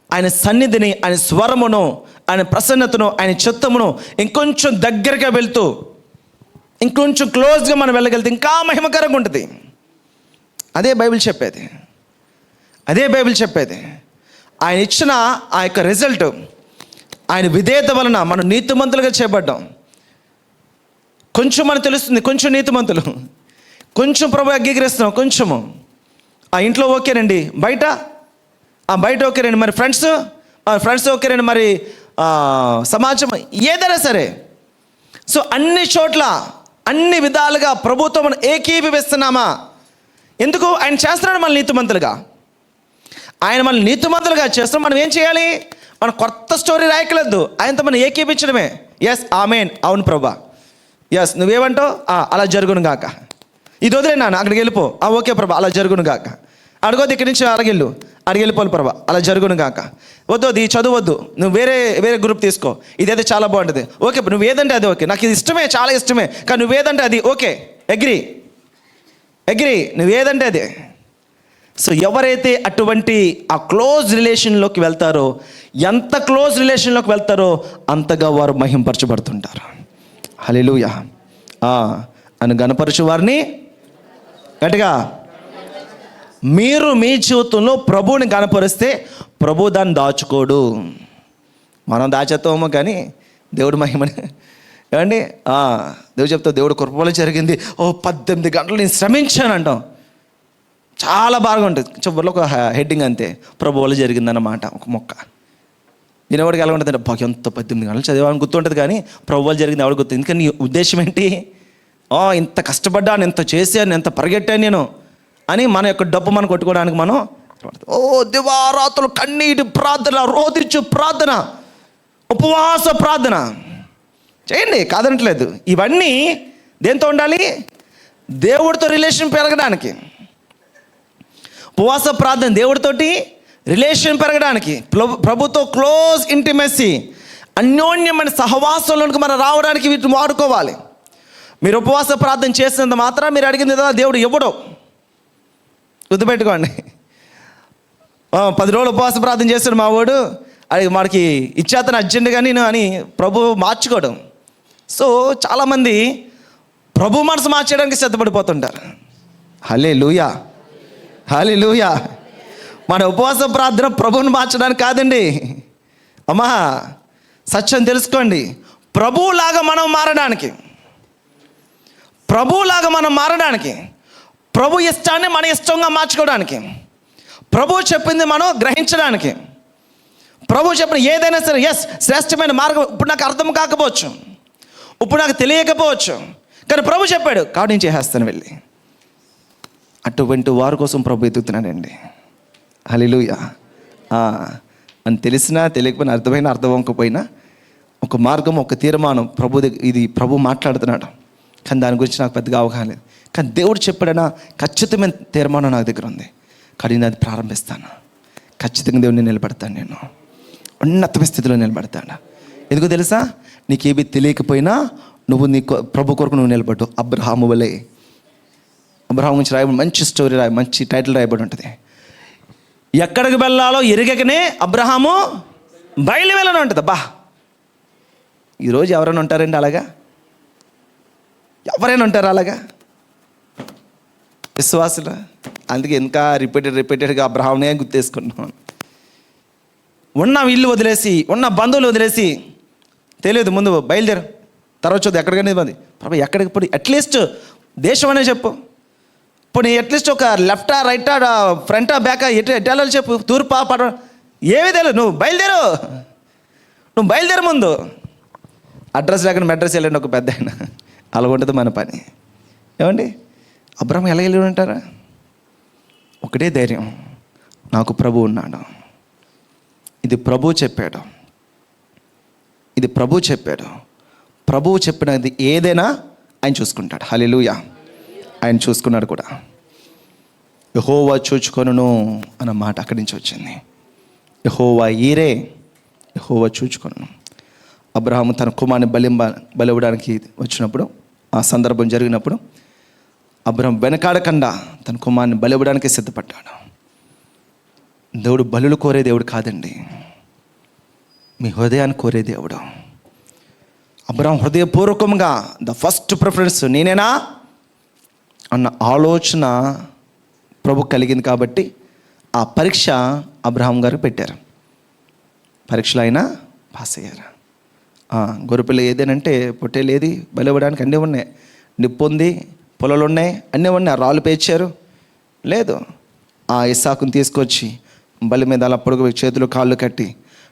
ఆయన సన్నిధిని, ఆయన స్వరమును, ఆయన ప్రసన్నతను, ఆయన చిత్తమును ఇంకొంచెం దగ్గరగా వెళ్తూ, ఇంకొంచెం క్లోజ్గా మనం వెళ్ళగలిగితే ఇంకా మహిమకరంగా ఉంటుంది. అదే బైబిల్ చెప్పేది, అదే బైబిల్ చెప్పేది. ఆయన ఇచ్చిన ఆ యొక్క రిజల్ట్, ఆయన విధేయత వలన మనం నీతిమంతులుగా చేయబడ్డాం. కొంచెం మనకు తెలుస్తుంది, కొంచెం నీతిమంతులు, కొంచెం ప్రభు అంగీకరిస్తున్నాం, కొంచెము ఆ ఇంట్లో ఓకేనండి, బయట ఓకేనండి, మరి ఫ్రెండ్స్ ఓకేనండి, మరి సమాజం ఏదైనా సరే. సో అన్ని చోట్ల అన్ని విధాలుగా ప్రభుత్వం మనం ఏకీభవిస్తున్నామా? ఎందుకు? ఆయన చేస్తున్నాడు మన నీతిమంతులుగా. ఆయన మన నీతిమంతులుగా చేస్తున్నాం. మనం ఏం చేయాలి? మనం కొత్త స్టోరీ రాయకలేదు, ఆయనతో మనం ఏకీపించడమే. ఎస్, ఆమేన్, అవును ప్రభా, ఎస్ నువ్వేమంటావు, అలా జరుగును గాక. ఇది వదిలే నాన్న, అక్కడికి వెళ్ళిపో, ఓకే ప్రభా, అలా జరుగును గాక. అడగొద్దు, ఇక్కడి నుంచి అడిగెళ్ళిపోవాలి ప్రభా, అలా జరుగును గాక. వద్దు, ఈ చదువద్దు, నువ్వు వేరే గ్రూప్ తీసుకో, ఇదైతే చాలా బాగుంటుంది. ఓకే, నువ్వు ఏదంటే అది ఓకే, నాకు ఇది ఇష్టమే, చాలా ఇష్టమే, కానీ నువ్వేదంటే అది ఓకే, అగ్రి, నువ్వేదంటే అదే. సో ఎవరైతే అటువంటి ఆ క్లోజ్ రిలేషన్లోకి వెళ్తారో, ఎంత క్లోజ్ రిలేషన్లోకి వెళ్తారో అంతగా వారు మహింపరచబడుతుంటారు. హల్లెలూయా. అని గణపరచు వారిని గట్టిగా. మీరు మీ జీవితంలో ప్రభువుని గణపరిస్తే ప్రభు దాన్ని దాచుకోడు. మనం దాచేస్తామో కానీ దేవుడు మహిమని ఏమండి, దేవుడు చెప్తా, దేవుడు కృపలో జరిగింది, 18 గంటలు నేను శ్రమించాను అంటాం, చాలా బాగా ఉంటుంది. చివరిలో ఒక హెడ్డింగ్ అంతే, ప్రభు వల్ల జరిగిందన్నమాట, ఒక మొక్క. నేను ఎవరికి ఎలా ఉంటుంది అంటే, బాగా ఎంత 18 గంటలు చదివాలని గుర్తుంటుంది, కానీ ప్రభు వల్ల జరిగింది ఎవరికి గుర్తుంది. ఎందుకని నీ ఉద్దేశం ఏంటి? ఇంత కష్టపడ్డాను, ఎంత చేశాను, ఎంత పరిగెట్టాను నేను అని మన యొక్క డబ్బు మనం కొట్టుకోవడానికి మనం దివారాత్రులు కన్నీటి ప్రార్థన, రోదించు ప్రార్థన, ఉపవాస ప్రార్థన చేయండి, కాదనట్లేదు. ఇవన్నీ దేంతో ఉండాలి? దేవుడితో రిలేషన్ పెరగడానికి. ఉపవాస ప్రార్థన దేవుడితోటి రిలేషన్ పెరగడానికి, ప్రభుతో క్లోజ్ ఇంటిమెసీ, అన్యోన్యమైన సహవాసంలోనికి మనం రావడానికి వీటిని వాడుకోవాలి. మీరు ఉపవాస ప్రార్థన చేసినంత మాత్రం మీరు అడిగింది కదా దేవుడు ఇవ్వడు. గుర్తుపెట్టుకోండి. 10 రోజులు ఉపవాస ప్రార్థన చేస్తాడు మా వాడు, అది మనకి ఇచ్చేతను అర్జెంట్ కానీ అని ప్రభు మార్చుకోవడం. సో చాలామంది ప్రభు మనసు మార్చేయడానికి సిద్ధపడిపోతుంటారు. హల్లెలూయా. మన ఉపవాస ప్రార్థన ప్రభువుని మార్చడానికి కాదండి అమ్మా, సత్యం తెలుసుకోండి. ప్రభువులాగా మనం మారడానికి, ప్రభు ఇష్టాన్ని మన ఇష్టంగా మార్చుకోవడానికి, ప్రభు చెప్పింది మనం గ్రహించడానికి, ప్రభు చెప్పిన ఏదైనా సరే ఎస్ శ్రేష్టమైన మార్గం. ఇప్పుడు నాకు అర్థం కాకపోవచ్చు, ఇప్పుడు నాకు తెలియకపోవచ్చు, కానీ ప్రభు చెప్పాడు కాబట్టి నేను చేసేస్తాను వెళ్ళి. అటువంటి వారి కోసం ప్రభు ఎదుగుతున్నాడండి. హల్లెలూయా. అని తెలిసినా తెలియకపోయినా, అర్థం అవ్వకపోయినా ఒక మార్గం, ఒక తీర్మానం ఇది ప్రభు మాట్లాడుతున్నాడు, కానీ దాని గురించి నాకు పెద్దగా అవగాహన లేదు. కానీ దేవుడు చెప్పాడన్నా ఖచ్చితమైన తీర్మానం నాకు దగ్గర ఉంది, కానీ నేను అది ప్రారంభిస్తాను. ఖచ్చితంగా దేవుడిని నిలబెడతాను, నేను ఉన్నతమైన స్థితిలో నిలబెడతాను. ఎందుకో తెలుసా? నీకేమీ తెలియకపోయినా నువ్వు ప్రభు కొరకు నువ్వు నిలబడ్డు. అబ్రహాము వలె, అబ్రహాం గురించి రాయబడి మంచి స్టోరీ మంచి టైటిల్ రాయబడి ఉంటుంది. ఎక్కడికి వెళ్ళాలో ఎరగకనే అబ్రహాము బయలు వెళ్ళను ఉంటుంది. ఈరోజు ఎవరైనా ఉంటారండి అలాగా? ఎవరైనా ఉంటారు అలాగా విశ్వాసులు? అందుకే ఇంకా రిపీటెడ్గా అబ్రహాంనే గుర్తేసుకుంటున్నాను. ఉన్న ఇల్లు వదిలేసి, ఉన్న బంధువులు వదిలేసి, తెలియదు ముందు బయలుదేరు, తర్వాత చూద్దాం ఎక్కడికైనా మంది ప్రభు ఎక్కడికి పోయి అట్లీస్ట్ దేశం అనే చెప్పు. ఇప్పుడు నీ అట్లీస్ట్ ఒక లెఫ్టా రైటా ఫ్రంటా బ్యాకా ఎట్లా చెప్పు, తూర్పా పడ ఏమీ తెలియదు. నువ్వు బయలుదేరు ముందు. అడ్రస్ లేకుండా మెడ్రస్ వెళ్ళండి ఒక పెద్ద ఆయన, అలా ఉంటుంది మన పని. ఏమండి అబ్రహాం ఎలా వెళ్ళి ఉంటారా? ఒకటే ధైర్యం, నాకు ప్రభు ఉన్నాడు. ఇది ప్రభువు చెప్పాడు. ప్రభువు చెప్పినది ఏదైనా ఆయన చూసుకుంటాడు. హల్లెలూయా. ఆయన చూసుకున్నాడు కూడా. యెహోవా చూచుకొనును అన్న మాట అక్కడి నుంచి వచ్చింది. యెహోవా ఈరే, యెహోవా చూచుకొనును. అబ్రహాము తన కుమారుని బలివ్వడానికి వచ్చినప్పుడు ఆ సందర్భం జరిగినప్పుడు అబ్రహాం వెనకాడకుండా తన కుమారుని బలివ్వడానికి సిద్ధపడ్డాడు. దేవుడు బలులు కోరే దేవుడు కాదండి, మీ హృదయాన్ని కోరే దేవుడు. అబ్రహాం హృదయపూర్వకంగా ద ఫస్ట్ ప్రిఫరెన్స్ నేనేనా అన్న ఆలోచన ప్రభు కలిగింది కాబట్టి ఆ పరీక్ష అబ్రహాం గారు పెట్టారు. పరీక్షలో అయినా పాస్ అయ్యారు. గొర్రెపిల్ల ఏదేనంటే పొట్టేలు ఏది బలివ్వడానికి అన్నీ ఉన్నాయి, నిప్పు ఉంది, పొలాలు ఉన్నాయి, అన్నీ ఉన్నాయి. రాళ్ళు పేర్చారు లేదు. ఆ ఇస్సాకుని తీసుకొచ్చి బలి మీద అలా పొడుగు చేతులు కాళ్ళు కట్టి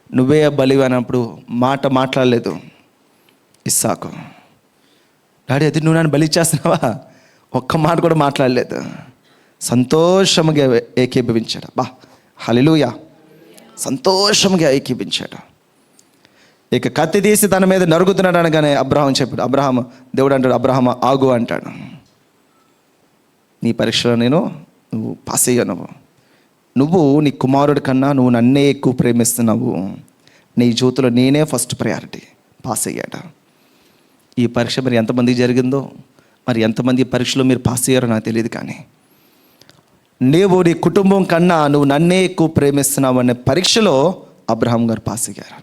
నువ్వే బలివి అన్నప్పుడు మాట్లాడలేదు ఇస్సాకు. డాడీ అది నువ్వు నన్ను బలి ఇచ్చేస్తున్నావా? ఒక్క మాట కూడా మాట్లాడలేదు. సంతోషంగా ఏకీభవించాడు. హల్లెలూయా, సంతోషంగా ఏకీభించాడు. ఇక కత్తి తీసి తన మీద నరుగుతున్నాడు అనగానే అబ్రహాం చెప్పాడు, దేవుడు అంటాడు, అబ్రహాం ఆగు అంటాడు. నీ పరీక్షలో నువ్వు పాస్ అయ్యావు. నువ్వు నీ కుమారుడి కన్నా నువ్వు నన్నే ఎక్కువ ప్రేమిస్తున్నావు. నీ జీవితంలో నేనే ఫస్ట్ ప్రయారిటీ. పాస్ అయ్యాడు. ఈ పరీక్ష మరి ఎంతమందికి జరిగిందో, మరి ఎంతమంది ఈ పరీక్షలో మీరు పాస్ అయ్యారో నాకు తెలియదు, కానీ నీవు నీ కుటుంబం కన్నా నువ్వు నన్నే ఎక్కువ ప్రేమిస్తున్నావు అనే పరీక్షలో అబ్రహాం గారు పాస్ అయ్యారు.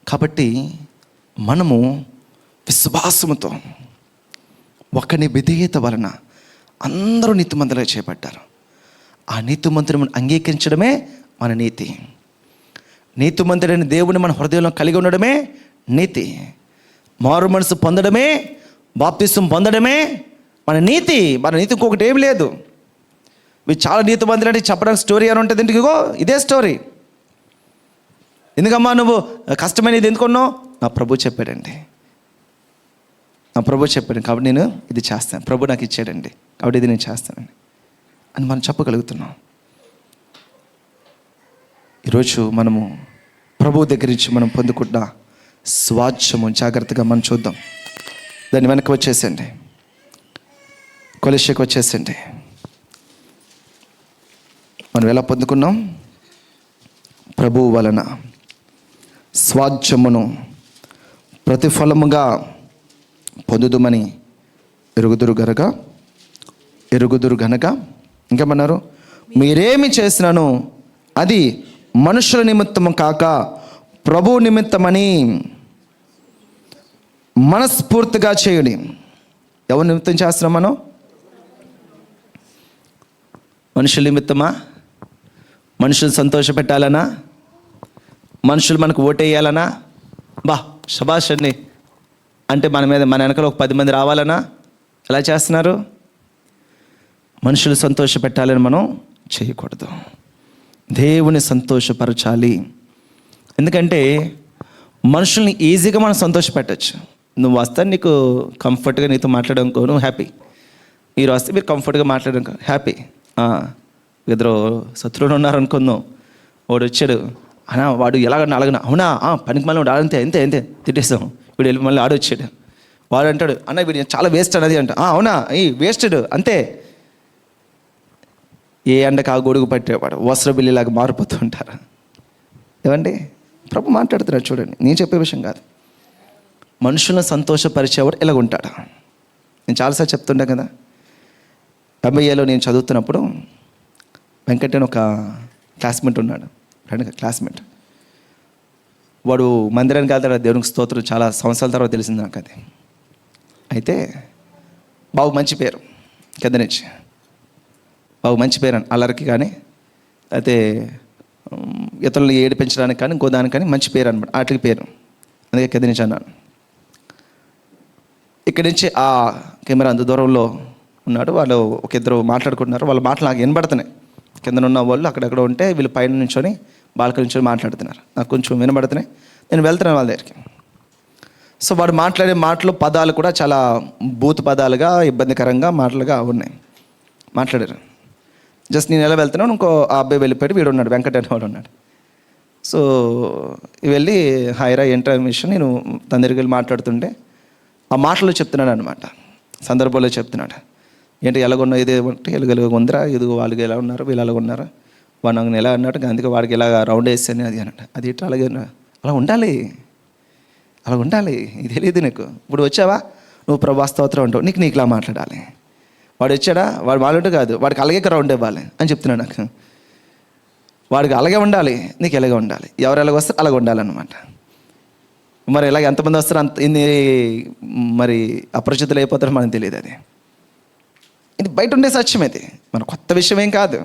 కాబట్టి మనము విశ్వాసముతో ఒకని విధేయత వలన అందరూ నీతిమంతులుగా చేపట్టారు. ఆ నీతిమంతుని అంగీకరించడమే మన నీతి. నీతిమంతుడైన దేవుని మన హృదయంలో కలిగి ఉండడమే నీతి. మారు మనసు పొందడమే, బాప్తిసం పొందడమే మన నీతి. మన నీతి ఇంకొకటి ఏమి లేదు. మీరు చాలా నీతిమంతులు అంటే చెప్పడానికి స్టోరీ అని ఉంటుంది. ఇంటికిగో ఇదే స్టోరీ. ఎందుకమ్మా నువ్వు కష్టమైన ఇది ఎందుకున్నావు? నా ప్రభు చెప్పాడండి, కాబట్టి నేను ఇది చేస్తాను. ప్రభు నాకు ఇచ్చాడండి కాబట్టి ఇది నేను చేస్తానండి అని మనం చెప్పగలుగుతున్నాం. ఈరోజు మనము ప్రభు దగ్గర నుంచి మనం పొందుకున్న స్వాస్థ్యము జాగ్రత్తగా మనం చూద్దాం. దాన్ని వెనక్కి వచ్చేసండి, కొలెషకి వచ్చేసండి. మనం ఎలా పొందుకున్నాం? ప్రభువు వలన స్వాస్థ్యమును ప్రతిఫలముగా పొందుదుమని ఎరుగుదురు గనక ఇంకేమన్నారు? మీరేమి చేసినాను అది మనుషుల నిమిత్తము కాక ప్రభు నిమిత్తమని మనస్ఫూర్తిగా చేయండి. ఎవరి నిమిత్తం చేస్తున్నాం మనం? మనుషుల నిమిత్తమా? మనుషులు సంతోషపెట్టాలనా? మనుషులు మనకు ఓటేయాలనా? శభాష్ అండి అంటే మన వెనకాల ఒక 10 మంది రావాలనా? ఎలా చేస్తున్నారు? మనుషులు సంతోషపెట్టాలని మనం చేయకూడదు. దేవుని సంతోషపరచాలి. ఎందుకంటే మనుషుల్ని ఈజీగా మనం సంతోషపెట్టచ్చు. నువ్వు వస్తే నీకు కంఫర్ట్గా నీతో మాట్లాడడంకో నువ్వు హ్యాపీ, మీరు వస్తే మీరు కంఫర్ట్గా మాట్లాడడం హ్యాపీ. ఇద్దరు శత్రువులు ఉన్నారనుకుందాం, వాడు వచ్చాడు, అన్నా వాడు ఎలాగన్నా అలాగనా, అవునా పనికి మళ్ళీ వాడు అంతే తిట్టేస్తాం. వీడు వెళ్ళి మళ్ళీ ఆడొచ్చాడు, వాడు అంటాడు అన్న వీడు చాలా వేస్ట్ అన్నది అంట, అవునా ఈ వేస్టెడ్ అంతే. ఏ ఎండకు ఆ గొడుగు పట్టేవాడు వస్త్రబిల్లిలాగా మారిపోతూ ఉంటారు. ఏమండి ప్రభు మాట్లాడుతున్నాడు చూడండి, నేను చెప్పే విషయం కాదు. మనుషులను సంతోషపరిచేవాడు ఇలాగ ఉంటాడు. నేను చాలాసార్లు చెప్తుండే కదా, ఎంబీఏలో నేను చదువుతున్నప్పుడు వెంకట్ అని ఒక క్లాస్మేట్ ఉన్నాడు, క్లాస్మేట్. వాడు మందిరానికి వెళ్తాడు, దేవునికి స్తోత్రం, చాలా సంవత్సరాల తర్వాత తెలిసింది నాకు అది. అయితే బాబు మంచి పేరు, కింద నుంచి బాబు మంచి పేరు అని అల్లరికి కానీ అయితే ఇతరులను ఏడిపించడానికి కానీ ఇంకో దానికి కానీ మంచి పేరు అనమాట, వాటికి పేరు. అందుకే కింద నుంచి అన్నాను. ఇక్కడి నుంచి ఆ కెమెరా అంత దూరంలో ఉన్నాడు, వాళ్ళు ఒక ఇద్దరు మాట్లాడుకుంటున్నారు. వాళ్ళ మాటలు నాకు వినబడుతున్నాయి. కింద ఉన్న వాళ్ళు అక్కడెక్కడ ఉంటే వీళ్ళు పైన నుంచొని బాల్కనీ నుంచి మాట్లాడుతున్నారు, నాకు కొంచెం వినబడుతున్నాయి. నేను వెళ్తున్నాను వాళ్ళ దగ్గరికి. సో వాడు మాట్లాడే పదాలు కూడా చాలా బూత్ పదాలుగా ఇబ్బందికరంగా మాటలుగా ఉన్నాయి, మాట్లాడారు. జస్ట్ నేను ఎలా వెళ్తున్నాను, ఇంకో ఆ అబ్బాయి వెళ్ళిపోయాడు, వీడు ఉన్నాడు, వెంకట అనే వాడు ఉన్నాడు. సో వెళ్ళి హాయిరా ఏంట్రా విషయం నేను తన దగ్గరికి వెళ్ళి మాట్లాడుతుంటే ఆ మాటలో చెప్తున్నాడు అనమాట, సందర్భంలో చెప్తున్నాడు. ఏంటి ఎలాగొన్నా ఇది అంటే ఎలుగెలుగు ఉందిరా, ఇది వాళ్ళు ఎలా ఉన్నారు, వీళ్ళు అలాగ ఉన్నారు, వాడు నాకు ఎలా అన్నాడు, అందుకే వాడికి ఇలా రౌండ్ వేసాను అది అన్నాడు. అది ఇట్లా అలాగే అలా ఉండాలి. అలా ఉండాలి. ఇది తెలియదు నీకు. ఇప్పుడు వచ్చావా, నువ్వు ప్రభా స్తోత్రం అంటావు, నీకు ఇలా మాట్లాడాలి. వాడు వచ్చాడా, వాడు వాళ్ళంటూ కాదు, వాడికి అలాగే రౌండ్ ఇవ్వాలి అని చెప్తున్నాడు నాకు. వాడికి అలాగే ఉండాలి, నీకు ఎలాగే ఉండాలి. ఎవరు ఎలాగ వస్తారు అలాగ ఉండాలన్నమాట. మరి ఇలాగ ఎంతమంది వస్తారు అంత ఇన్ని మరి అపరిచితులు అయిపోతారో మనకు తెలియదు. ఇది బయట ఉండే సత్యం. ఇది మన కొత్త విషయం ఏం కాదు.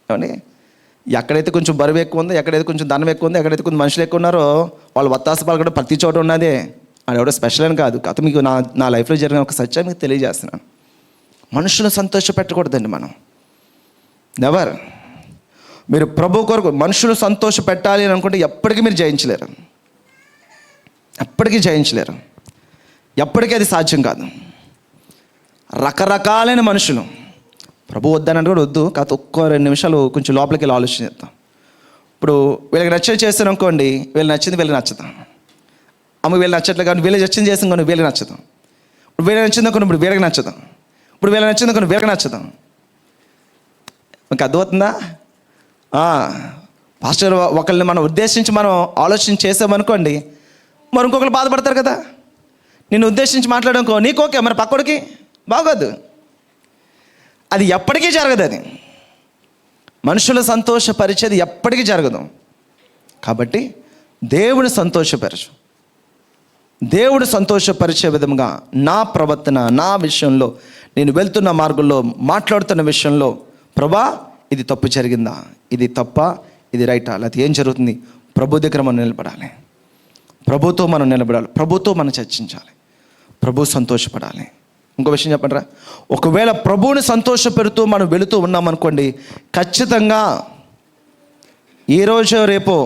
ఏమండి, ఎక్కడైతే కొంచెం బరువు ఎక్కువ ఉందో, ఎక్కడైతే కొంచెం ధనం ఎక్కువ ఉందో, ఎక్కడైతే కొంచెం మనుషులు ఎక్కువ ఉన్నారో వాళ్ళు వత్తాస పాల్గొన ప్రతి చోట ఉన్నదే. అది ఎవడో స్పెషల్ అని కాదు. కాకపోతే మీకు నా లైఫ్లో జరిగిన ఒక సత్యం మీకు తెలియజేస్తున్నాను. మనుషులను సంతోష పెట్టకూడదండి మనం. నెవర్. మీరు ప్రభు కొరకు మనుషులు సంతోష పెట్టాలి అని అనుకుంటే ఎప్పటికీ మీరు జయించలేరు. ఎప్పటికీ జయించలేరు. ఎప్పటికీ అది సాధ్యం కాదు. రకరకాలైన మనుషులు. ప్రభు వద్దనంటే కూడా వద్దు, కాకపోతే ఒక్క 2 నిమిషాలు కొంచెం లోపలికి వెళ్ళి ఆలోచన చేద్దాం. ఇప్పుడు వీళ్ళకి నచ్చేది చేస్తాను అనుకోండి, వీళ్ళు నచ్చింది వీళ్ళకి నచ్చదు. అమ్మ వీళ్ళు నచ్చట్లేదు కానీ వీళ్ళకి నచ్చింది చేస్తాం కానీ వీళ్ళకి నచ్చదు. ఇప్పుడు వీళ్ళకి నచ్చింది అనుకోండి, ఇప్పుడు వీళ్ళకి నచ్చదు. ఇప్పుడు వీళ్ళకి నచ్చింది అనుకోండి, వీళ్ళకి నచ్చదు. మీకు అర్థమవుతుందా? పాస్టర్ ఒకళ్ళని మనం ఉద్దేశించి మనం ఆలోచన చేసామనుకోండి, మరి ఇంకొకరు బాధపడతారు కదా. నిన్ను ఉద్దేశించి మాట్లాడనుకో, నీకు ఓకే, మరి పక్కడికి బాగోదు. అది ఎప్పటికీ జరగదు. అది మనుషుల సంతోషపరిచేది ఎప్పటికీ జరగదు. కాబట్టి దేవుని సంతోషపరచు. దేవుడు సంతోషపరిచే విధంగా నా ప్రవర్తన, నా విషయంలో, నేను వెళ్తున్న మార్గంలో, మాట్లాడుతున్న విషయంలో, ప్రభా ఇది తప్పు జరిగిందా, ఇది తప్ప, ఇది రైటా, లేకపోతే ఏం జరుగుతుంది, ప్రభు దగ్గర మనం నిలబడాలి. ప్రభుతో మనం నిలబడాలి. ప్రభుతో మనం చర్చించాలి. ప్రభు సంతోషపడాలి. ఇంకో విషయం చెప్పండి రా, ఒకవేళ ప్రభువుని సంతోషపెడుతూ మనం వెళుతూ ఉన్నామనుకోండి, ఖచ్చితంగా ఈరోజు రేపో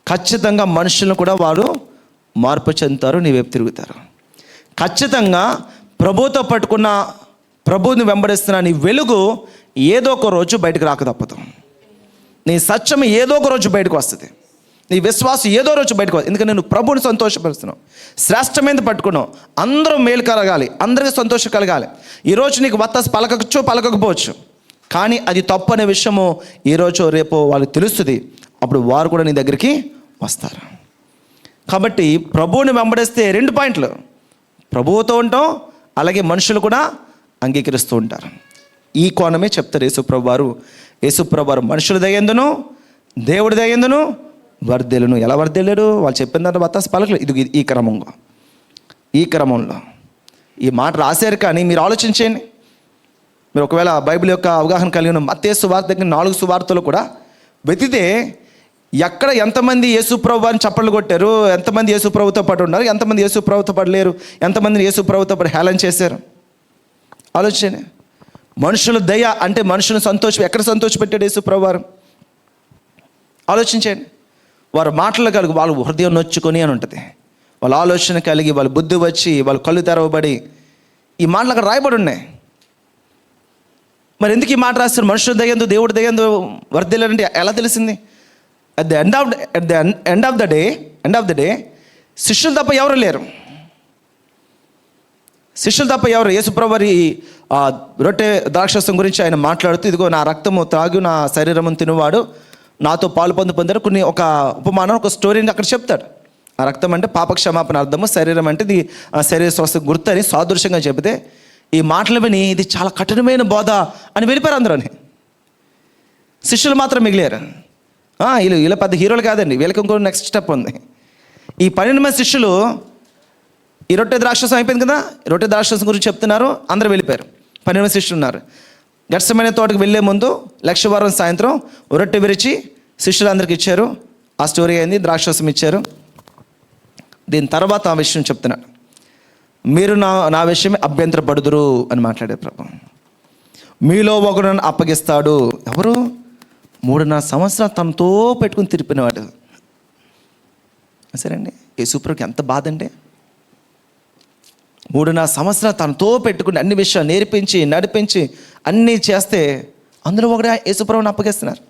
ఖచ్చితంగా మనుషులను కూడా వారు మార్పు చెందుతారు, నీ వైపు తిరుగుతారు. ఖచ్చితంగా ప్రభుతో పట్టుకున్న, ప్రభువుని వెంబడిస్తున్న నీ వెలుగు ఏదో ఒక రోజు బయటకు రాక తప్పదు. నీ సత్యం ఏదో ఒక రోజు బయటకు వస్తుంది. నీ విశ్వాసం ఏదో రోజు బయటకు వస్తుంది. ఎందుకంటే నేను ప్రభువుని సంతోషపరుస్తున్నావు, శ్రేష్టమైనది పట్టుకున్నావు. అందరూ మేలు కలగాలి, అందరికీ సంతోషం కలగాలి. ఈరోజు నీకు వత్తాసు పలకచ్చు, పలకకపోవచ్చు, కానీ అది తప్పు అనే విషయము ఈరోజు రేపు వాళ్ళకి తెలుస్తుంది. అప్పుడు వారు కూడా నీ దగ్గరికి వస్తారు. కాబట్టి ప్రభువుని వెంబడిస్తే 2 పాయింట్లు, ప్రభువుతో ఉంటాం, అలాగే మనుషులు కూడా అంగీకరిస్తూ ఉంటారు. ఈ కోణమే చెప్తారు యేసుప్రభు వారు. యేసుప్రభు వారు మనుషుల దయందును దేవుడి దయందును వర్ధిల్లును. ఎలా వర్ధిల్లారు? వాళ్ళు చెప్పిన దాంట్లో వత్తాసు పలకలేదు. ఇది ఈ క్రమంలో ఈ మాట రాశారు. కానీ మీరు ఆలోచించండి. మీరు ఒకవేళ బైబిల్ యొక్క అవగాహన కలిగిన మత్తయి సువార్త దగ్గర 4 సువార్తలు కూడా వెతికితే ఎక్కడ ఎంతమంది యేసుప్రభు వారిని చప్పట్లు కొట్టారు, ఎంతమంది యేసుప్రభుతో పాటు ఉన్నారు, ఎంతమంది యేసుప్రభుతో పాటు లేరు, ఎంతమందిని యేసుప్రభుతో పాటు హేళన చేశారు. ఆలోచించండి. మనుషుల దయ అంటే మనుషులను ఎక్కడ సంతోషపెట్టాడు యేసుప్రభు వారు? ఆలోచించండి. వారు మాటలు కలిగి వాళ్ళు హృదయం నొచ్చుకొని అని ఉంటుంది. వాళ్ళ ఆలోచన కలిగి, వాళ్ళ బుద్ధి వచ్చి, వాళ్ళ కళ్ళు తెరవబడి ఈ మాటలు అక్కడ రాయబడి ఉన్నాయి. మరి ఎందుకు ఈ మాట రాస్తారు? మనుషుల దయందు దేవుడి దయందు వర్ధిల్లారంటే ఎలా తెలిసింది? At the end of the day శిష్యులు తప్ప ఎవరు లేరు. శిష్యులు తప్ప ఎవరు? యేసుప్రభు వారి రొట్టె ద్రాక్షరసం గురించి ఆయన మాట్లాడుతూ, ఇదిగో నా రక్తము త్రాగు నా శరీరమును తినువాడు నాతో పాలు పొందారు. కొన్ని ఒక ఉపమానం, ఒక స్టోరీని అక్కడ చెప్తాడు. ఆ రక్తం అంటే పాపక్షమాపణ అర్థము, శరీరం అంటే ఇది శరీర స్వస్థ గుర్తు అని సాదృశ్యంగా చెబితే, ఈ మాటలు విని ఇది చాలా కఠినమైన బోధ అని వెళ్ళిపోయారు అందరూ. శిష్యులు మాత్రం మిగిలారు. వీళ్ళు పెద్ద హీరోలు కాదండి, వీళ్ళకి ఇంకో నెక్స్ట్ స్టెప్ ఉంది. ఈ 12 మంది శిష్యులు ఈ రొట్టె ద్రాక్షరసం అయిపోయింది కదా, రొట్టె ద్రాక్షరసం గురించి చెప్తున్నారు, అందరూ వెళ్ళిపోయారు. 12 మంది శిష్యులు ఉన్నారు. గెత్సేమనే తోటకు వెళ్ళే ముందు లక్షవారం సాయంత్రం రొట్టె విరిచి శిష్యులందరికీ ఇచ్చారు. ఆ స్టోరీ అయింది. ద్రాక్షరసం ఇచ్చారు. దీని తర్వాత ఆ విషయం చెప్తున్నాడు. మీరు నా విషయమే అభ్యంతరపడుదురు అని మాట్లాడే ప్రభు. మీలో ఒకడు నన్ను అప్పగిస్తాడు. ఎవరు? 3.5 సంవత్సరాలు తనతో పెట్టుకుని తిరిపినవాడు. సరేండి, యేసుప్రభుకి ఎంత బాధ అంటే 3.5 సంవత్సరాలు తనతో పెట్టుకుని అన్ని విషయాలు నేర్పించి నడిపించి అన్నీ చేస్తే అందులో ఒకడే యేసుప్రభుని అప్పగిస్తున్నారు.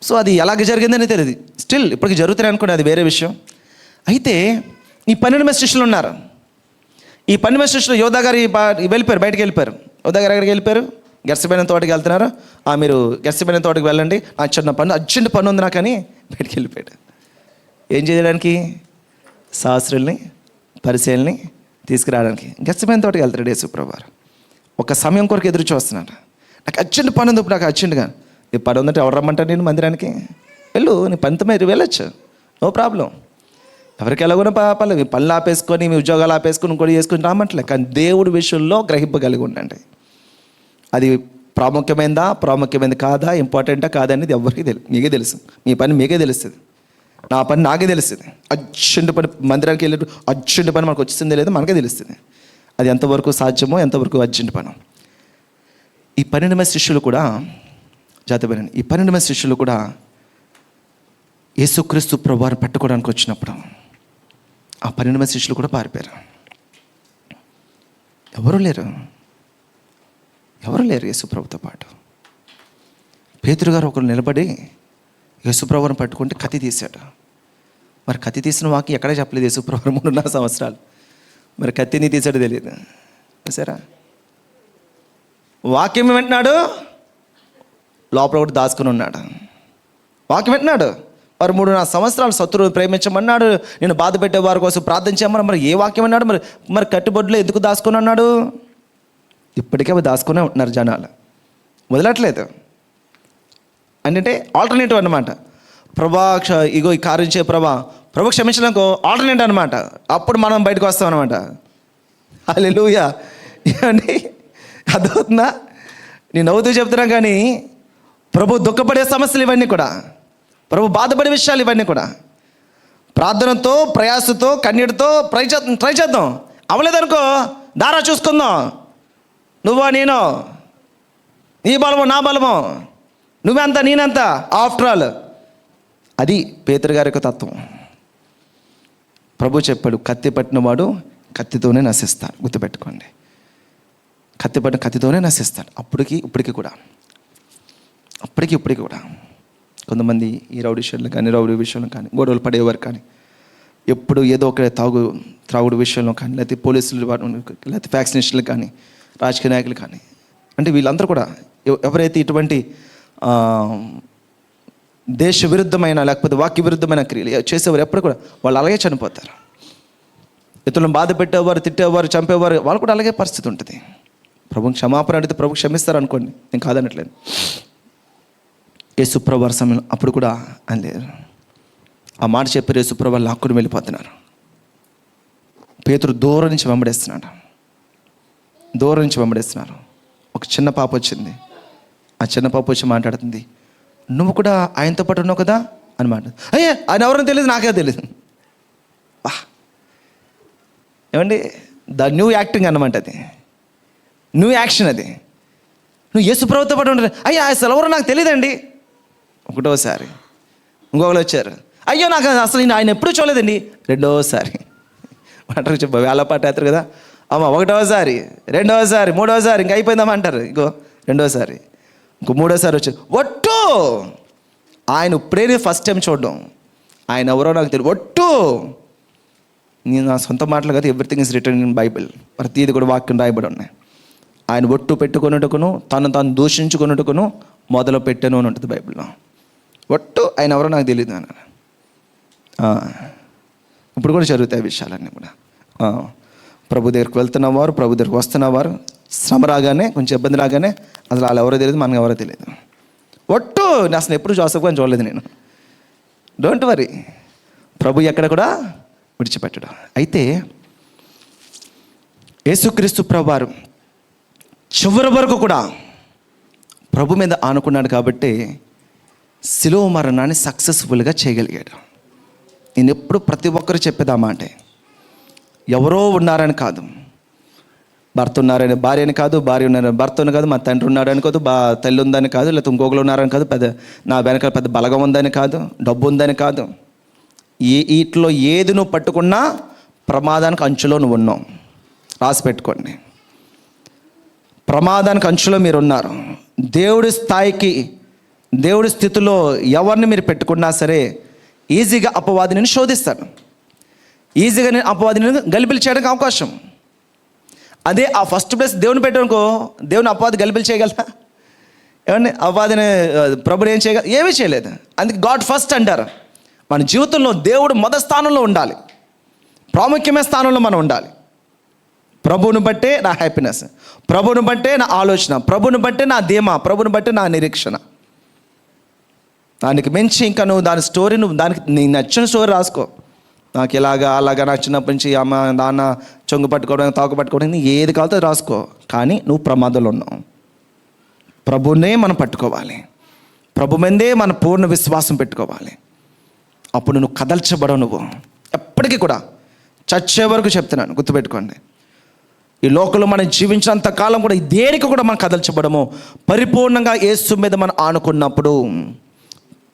సో అది ఎలాగ జరిగిందని తెలియదు. స్టిల్ ఇప్పటికి జరుగుతున్నాయి అనుకోండి, అది వేరే విషయం. అయితే ఈ 12 మంది శిష్యులు ఉన్నారు. ఈ 12 మంది శిష్యులు యోధా గారు వెళ్ళిపోయారు, బయటకు వెళ్ళిపోయారు. యోధా గారు ఎక్కడికి వెళ్ళిపోయారు? గెత్సేమనే తోటకి వెళ్తున్నారు. మీరు గెత్సేమనే తోటకి వెళ్ళండి, నాకు చిన్న పన్ను అర్జెంట్ పన్ను ఉంది నాకని బయటికి వెళ్ళిపోయాడు. ఏం చేయడానికి? శాస్త్రుల్ని పరిశీలనని తీసుకురావడానికి గెచ్చమైన తోటకి వెళ్తాడు యేసుప్రభు వారు. ఒక సమయం కొరకు ఎదురు చూస్తున్నాడు. నాకు అర్జెంట్ పని ఉంది, ఇప్పుడు నాకు అర్జెంటుగా. నీ పని ఉందంటే ఎవరు రమ్మంటారు నేను మందిరానికి? వెళ్ళు, నీ పనితో మీరు వెళ్ళొచ్చు, నో ప్రాబ్లం. ఎవరికి ఎలాగోనో పర్లేదు, మీ పనులు ఆపేసుకొని మీ ఉద్యోగాలు ఆపేసుకొని ఇంకోటి చేసుకొని రామంటలే. కానీ దేవుడి విషయంలో గ్రహింపగలిగి ఉండండి. అది ప్రాముఖ్యమైనది కాదా, ఇంపార్టెంటా కాదా అనేది ఎవరికి తెలియదు. మీకే తెలుసు, మీ పని మీకే తెలుస్తుంది, నా పని నాకే తెలుస్తుంది. అర్జెంట్ పని మందిరానికి వెళ్ళి అర్జెంట్ పని మనకు వచ్చిందే లేదో మనకే తెలుస్తుంది. అది ఎంతవరకు సాధ్యమో, ఎంతవరకు అర్జెంట్ పని. ఈ 12 మంది శిష్యులు కూడా జాతపడండి. ఈ 12 మంది శిష్యులు కూడా యేసుక్రీస్తు ప్రభువారిని పట్టుకోవడానికి వచ్చినప్పుడు ఆ 12 మంది శిష్యులు కూడా పారిపోయారు. ఎవరు లేరు యేసుప్రభుతో పాటు. పేతురు గారు ఒకరు నిలబడి యేసుప్రభుని పట్టుకుంటే కత్తి తీశాడు. మరి కత్తి తీసిన వాకి ఎక్కడే చెప్పలేదు యేసుప్రభు 3.5 సంవత్సరాలు. మరి కత్తిని తీసాడు తెలియదు. చూసారా, వాక్యం వింటున్నాడు, లోపల ఒకటి దాచుకుని ఉన్నాడు. వాక్యం వింటున్నాడు, మరి 3.5 సంవత్సరాలు శత్రువు ప్రేమించమన్నాడు, నేను బాధ పెట్టే వారి కోసం ప్రార్థన చేయమని. మరి ఏ వాక్యం అన్నాడు? మరి కట్టుబొడ్లో ఎందుకు దాచుకుని అన్నాడు? ఇప్పటికే అవి దాచుకునే ఉంటున్నారు జనాలు, వదలట్లేదు. అంటే ఆల్టర్నేటివ్ అనమాట. ప్రభా ఇగో ఈ కార్యం చేయ ప్రభా క్షమించడానికి ఆల్టర్నేటివ్ అనమాట. అప్పుడు మనం బయటకు వస్తాం అనమాట. హల్లెలూయా. ఏమండి, అర్థమవుతుందా? నేను నవ్వుతూ చెప్తున్నా కానీ ప్రభు దుఃఖపడే సమస్యలు ఇవన్నీ కూడా, ప్రభు బాధపడే విషయాలు ఇవన్నీ కూడా ప్రార్థనతో, ప్రయాసతో, కన్నీటితో ట్రై చేద్దాం. అవ్వలేదనుకో దారా చూసుకుందాం. నువ్వో నేనో, నీ బలమో నా బలమో, నువ్వెంత నేనంత. ఆఫ్టర్ ఆల్ అది పేతురు గారి యొక్క తత్వం. ప్రభు చెప్పాడు, కత్తి పట్టినవాడు కత్తితోనే నశిస్తాడు. గుర్తుపెట్టుకోండి, కత్తితోనే నశిస్తాడు. ఇప్పటికి కూడా కొంతమంది ఈ రౌడీ విషయంలో కానీ గొడవలు పడేవారు కానీ ఎప్పుడు ఏదో ఒక త్రాగుడు విషయంలో కానీ, లేకపోతే పోలీసులు, లేకపోతే వ్యాక్సినేషన్లు కానీ, రాజకీయ నాయకులు కానీ, అంటే వీళ్ళందరూ కూడా ఎవరైతే ఇటువంటి దేశ విరుద్ధమైన లేకపోతే వాక్య విరుద్ధమైన క్రియలు చేసేవారు ఎప్పుడు కూడా వాళ్ళు అలాగే చనిపోతారు. ఇతరులను బాధ పెట్టేవారు, తిట్టేవారు, చంపేవారు, వాళ్ళు కూడా అలాగే పరిస్థితి ఉంటుంది. ప్రభుని క్షమాపణ అడిగితే ప్రభు క్షమిస్తారు అనుకోండి, నేను కాదనట్లేదు. యేసుప్రభు వారి సమయంలో అప్పుడు కూడా అనలేరు. ఆ మాట చెప్పారు, యేసుప్రభు వాళ్ళు లాక్కుని వెళ్ళిపోతున్నారు. పేతురు దూరం నుంచి వెంబడిస్తున్నారు. ఒక చిన్న పాప వచ్చింది. ఆ చిన్న పాప వచ్చి మాట్లాడుతుంది, నువ్వు కూడా ఆయనతో పాటు ఉన్నావు కదా అని మాట్లాడు. అయ్యా ఆయన ఎవరో తెలియదు, నాకే తెలియదు. వా, ఏమండి, ద న్యూ యాక్టింగ్ అన్నమాట. అది న్యూ యాక్షన్. అది నువ్వు యేసుప్రభుతో పాటు ఉంటారు. అయ్యా అసలు ఎవరో నాకు తెలియదండి. ఒకటోసారి ఇంకొకరు వచ్చారు, అయ్యో నాకు అసలు నేను ఆయన ఎప్పుడూ చూడలేదండి. రెండోసారి అంటారు, వేళపాటు వేస్తారు కదా, అమ్మ ఒకటోసారి, రెండోసారి, మూడోసారి, ఇంక అయిపోయిందమ్మా అంటారు. ఇంకో రెండోసారి, ఇంకో మూడోసారి వచ్చి ఒట్టు ఆయన ఇప్పుడే ఫస్ట్ టైం చూడడం, ఆయన ఎవరో నాకు తెలియదు. ఒట్టు, నేను నా సొంత మాటలు కదా, everything is return in Bible, ప్రతిది కూడా వాక్యం రాయబడి ఉన్నాయి. ఆయన ఒట్టు పెట్టుకొనుటకును తాను దూషించుకొనుటకును మొదలు పెట్టాను అని ఉంటుంది బైబిల్లో. ఒట్టు ఆయన ఎవరో నాకు తెలియదు అన్నారు. ఇప్పుడు కూడా జరుగుతాయి విషయాలన్నీ కూడా. ప్రభు దగ్గరికి వెళ్తున్నవారు, ప్రభు దగ్గరికి వస్తున్నవారు, శ్రమ రాగానే, కొంచెం ఇబ్బంది రాగానే అసలు వాళ్ళు ఎవరో తెలియదు, మనకు ఎవరో తెలియదు. ఒట్టు నేను అసలు ఎప్పుడు జోసెఫ్ అని చూడలేదు నేను. డోంట్ వరీ, ప్రభు ఎక్కడ కూడా విడిచిపెట్టడు. అయితే యేసుక్రీస్తు ప్రభువారు చివరి వరకు కూడా ప్రభు మీద ఆనుకున్నాడు కాబట్టి శిలువ మరణాన్ని సక్సెస్ఫుల్గా చేయగలిగాడు. నేను ఎప్పుడు ప్రతి ఒక్కరు చెప్పేది ఆ మాటే. ఎవరో ఉన్నారని కాదు, భర్త ఉన్నారని భార్యని కాదు, భార్య ఉన్నారని భర్తని కాదు, మా తండ్రి ఉన్నాడని కాదు, తల్లి ఉందని కాదు, లేకపోతే ఇంకొకరు ఉన్నారని కాదు, నా వెనకాల పెద్ద బలగం ఉందని కాదు, డబ్బు ఉందని కాదు. వీటిలో ఏది నువ్వు పట్టుకున్నా ప్రమాదానికి అంచులో నువ్వు ఉన్నావు. రాసి పెట్టుకోండి, ప్రమాదానికి అంచులో మీరు ఉన్నారు. దేవుడి స్థాయికి, దేవుడి స్థితిలో ఎవరిని మీరు పెట్టుకున్నా సరే ఈజీగా అపవాదిని శోధిస్తాడు, ఈజీగా అపవాదిని గలిబిలి చేయడానికి అవకాశం. అదే ఆ ఫస్ట్ ప్లేస్ దేవుని పెట్టానుకో, దేవుని అపవాది గలిబిలి చేయగలరా? ఏమండి, అపవాదిని ప్రభుని ఏం చేయగల? ఏమీ చేయలేదు. అందుకే గాడ్ ఫస్ట్ అంటారు. మన జీవితంలో దేవుడు మొదటి స్థానంలో ఉండాలి. ప్రాముఖ్యమైన స్థానంలో మనం ఉండాలి. ప్రభువుని బట్టే నా హ్యాపీనెస్, ప్రభువుని బట్టే నా ఆలోచన, ప్రభువుని బట్టే నా ధీమా, ప్రభువుని బట్టే నా నిరీక్షణ. దానికి మించి ఇంకా నువ్వు దాని స్టోరీ, నువ్వు దానికి నీకు నచ్చిన స్టోరీ రాసుకో. నాకు ఇలాగా అలాగా నా చిన్నప్పటి నుంచి అమ్మ నాన్న చొంగు పట్టుకోవడం, తాకు పట్టుకోవడం, ఏది కావాలో అది రాసుకో. కానీ నువ్వు ప్రమాదంలో ఉన్నావు. ప్రభువునే మనం పట్టుకోవాలి. ప్రభు మీదే మన పూర్ణ విశ్వాసం పెట్టుకోవాలి. అప్పుడు నువ్వు కదల్చబడవు. నువ్వు ఎప్పటికీ కూడా చచ్చే వరకు చెప్తున్నాను, గుర్తుపెట్టుకోండి. ఈ లోకంలో మనం జీవించినంత కాలం కూడా దేనికి కూడా మనం కదల్చబడము. పరిపూర్ణంగా యేసు మీద మనం ఆనుకున్నప్పుడు,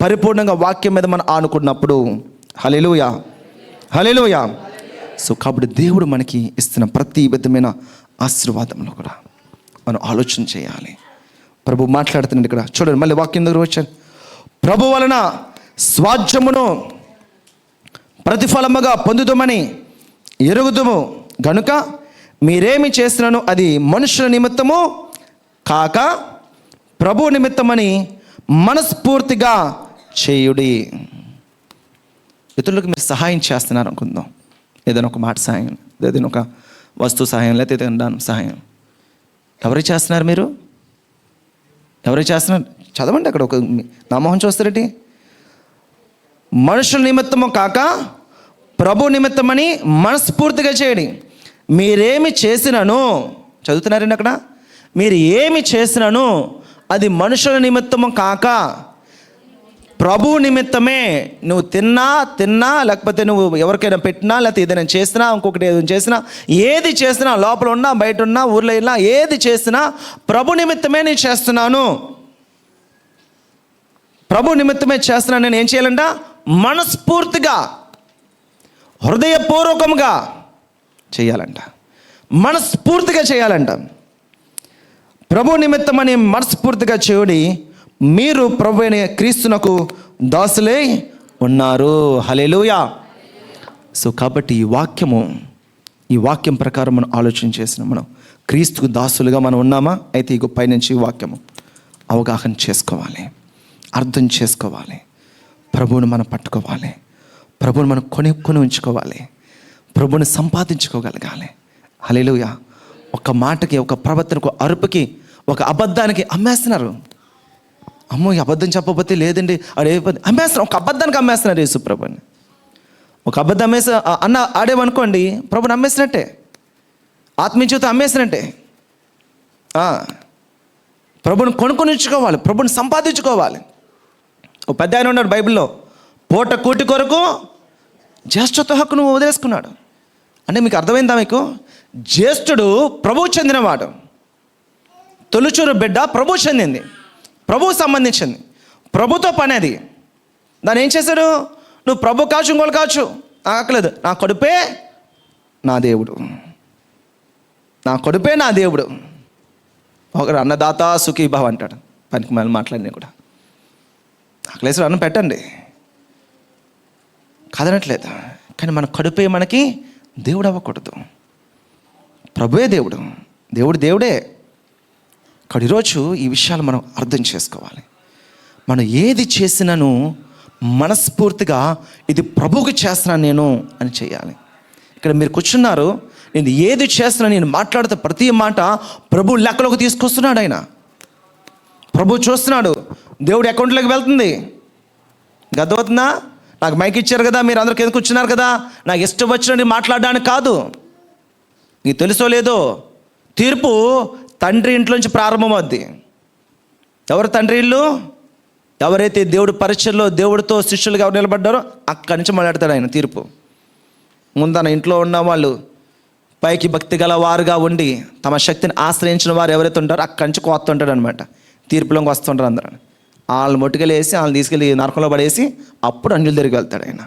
పరిపూర్ణంగా వాక్యం మీద మనం ఆనుకున్నప్పుడు. హల్లెలూయా, హల్లెలూయా. సో కాబట్టి దేవుడు మనకి ఇస్తున్న ప్రతి విధమైన ఆశీర్వాదంలో కూడా మనం ఆలోచన చేయాలి. ప్రభు మాట్లాడుతున్నాడు ఇక్కడ, చూడండి మళ్ళీ వాక్యం దగ్గర వచ్చాను. ప్రభు వలన స్వాస్థ్యమును ప్రతిఫలముగా పొందుదామని ఎరుగుదుము గనుక మీరేమి చేస్తున్నాను అది మనుషుల నిమిత్తము కాక ప్రభు నిమిత్తమని మనస్ఫూర్తిగా చేయుడి. ఇతరులకు మీరు సహాయం చేస్తున్నారు అనుకుందాం. ఏదైనా ఒక మాట సహాయం, ఏదైనా ఒక వస్తువు సహాయం, లేకపోతే ఏదైనా దాని సహాయం. ఎవరికి చేస్తున్నారు మీరు? ఎవరికి చేస్తున్నారు? చదవండి అక్కడ. ఒక నా మొహం చూస్తారేంటి? మనుషుల నిమిత్తము కాక ప్రభు నిమిత్తమని మనస్ఫూర్తిగా చేయండి. మీరేమి చేసినాను, చదువుతున్నారండి అక్కడ, మీరు ఏమి చేసినాను అది మనుషుల నిమిత్తము కాక ప్రభు నిమిత్తమే. నువ్వు తిన్నా లేకపోతే నువ్వు ఎవరికైనా పెట్టినా, లేకపోతే ఏదైనా చేసినా, ఇంకొకటి ఏదైనా చేసినా, ఏది చేసినా, లోపల ఉన్నా బయట ఉన్నా ఊర్లో వెళ్ళినా, ఏది చేసినా ప్రభు నిమిత్తమే నేను చేస్తున్నాను. ప్రభు నిమిత్తమే చేస్తున్నాను. నేను ఏం చేయాలంట? మనస్ఫూర్తిగా, హృదయపూర్వకంగా చేయాలంట. మనస్ఫూర్తిగా చేయాలంట. ప్రభు నిమిత్తమని మనస్ఫూర్తిగా చేయుడి. మీరు ప్రభు అయిన క్రీస్తునకు దాసులై ఉన్నారు. హల్లెలూయా. సో కాబట్టి ఈ వాక్యం ప్రకారం మనం ఆలోచన చేసిన మనం క్రీస్తుకు దాసులుగా మనం ఉన్నామా? అయితే ఈ పైనుంచి ఈ వాక్యము అవగాహన చేసుకోవాలి, అర్థం చేసుకోవాలి. ప్రభువుని మనం పట్టుకోవాలి, ప్రభువుని మనం కొని ఉంచుకోవాలి, ప్రభువుని సంపాదించుకోగలగాలి. హల్లెలూయా. ఒక మాటకి, ఒక ప్రవర్తనకు, అరుపుకి, ఒక అబద్ధానికి అమ్మేస్తున్నారు. అమ్మో ఈ అబద్ధం చెప్పకపోతే లేదండి ఆడే అమ్మేస్తున్నారు. ఒక అబద్ధానికి అమ్మేస్తున్నారు యేసు ప్రభుని. ఒక అబద్ధం అమ్మేసి అన్న ఆడేమనుకోండి, ప్రభుని అమ్మేసినట్టే, ఆత్మీయ జీవితం అమ్మేసినట్టే. ప్రభుని కొనుక్కొని ఉంచుకోవాలి, ప్రభుని సంపాదించుకోవాలి. ఒక పెద్ద ఆయన ఉన్నాడు బైబిల్లో, పూట కూటి కొరకు జ్యేష్ఠత్వ హక్కును వదిలేసుకున్నాడు. అంటే మీకు అర్థమైందా? మీకు జ్యేష్ఠుడు ప్రభువు చెందినవాడు, తొలిచూరు బిడ్డ ప్రభువు చెందింది, ప్రభువు సంబంధించింది, ప్రభుతో పని అది. దాన్ని ఏం చేశాడు? నువ్వు ప్రభు కావచ్చు, ఇంకోళ్ళు కావచ్చు, నాకు అక్కలేదు, నా కడుపే నా దేవుడు, నా కడుపే నా దేవుడు. ఒకడు అన్నదాత సుఖీభావ అంటాడు, పనికి మళ్ళీ మాట్లాడినా కూడా. ఆకలేసి అన్నం పెట్టండి కాదనట్లేదు, కానీ మన కడుపే మనకి దేవుడు అవ్వకూడదు. ప్రభువే దేవుడు, దేవుడే. కాబట్టి ఈరోజు ఈ విషయాలు మనం అర్థం చేసుకోవాలి. మనం ఏది చేసినాను మనస్ఫూర్తిగా ఇది ప్రభువుకి చేస్తున్నాను నేను అని చేయాలి. ఇక్కడ మీరు కూర్చున్నారు, నేను ఏది చేస్తున్నా, నేను మాట్లాడితే ప్రతి మాట ప్రభు లెక్కలోకి తీసుకొస్తున్నాడు. ఆయన ప్రభు చూస్తున్నాడు. దేవుడి అకౌంట్లోకి వెళ్తుంది. గద్దవుతుందా? నాకు మైక్ ఇచ్చారు కదా, మీరు అందరికి ఎందుకు కూర్చున్నారు కదా, నాకు ఇష్టం వచ్చినట్టు మాట్లాడడానికి కాదు. నీకు తెలుసో లేదో, తీర్పు తండ్రి ఇంట్లోంచి ప్రారంభమవుద్ది. ఎవరు తండ్రి ఇల్లు? ఎవరైతే దేవుడి పరిచయంలో దేవుడితో శిష్యులుగా నిలబడ్డారో అక్కడి నుంచి మాట్లాడతాడు ఆయన తీర్పు. ముందన ఇంట్లో ఉన్న వాళ్ళు పైకి భక్తి గల వారుగా ఉండి తమ శక్తిని ఆశ్రయించిన వారు ఎవరైతే ఉంటారో అక్కడి నుంచి కోస్తుంటాడు అనమాట. తీర్పులోకి వస్తుంటారు అందరూ. వాళ్ళని మొట్టుకెళ్ళేసి వాళ్ళని తీసుకెళ్ళి నరకంలో పడేసి అప్పుడు అంజుల దగ్గరికి వెళ్తాడు ఆయన.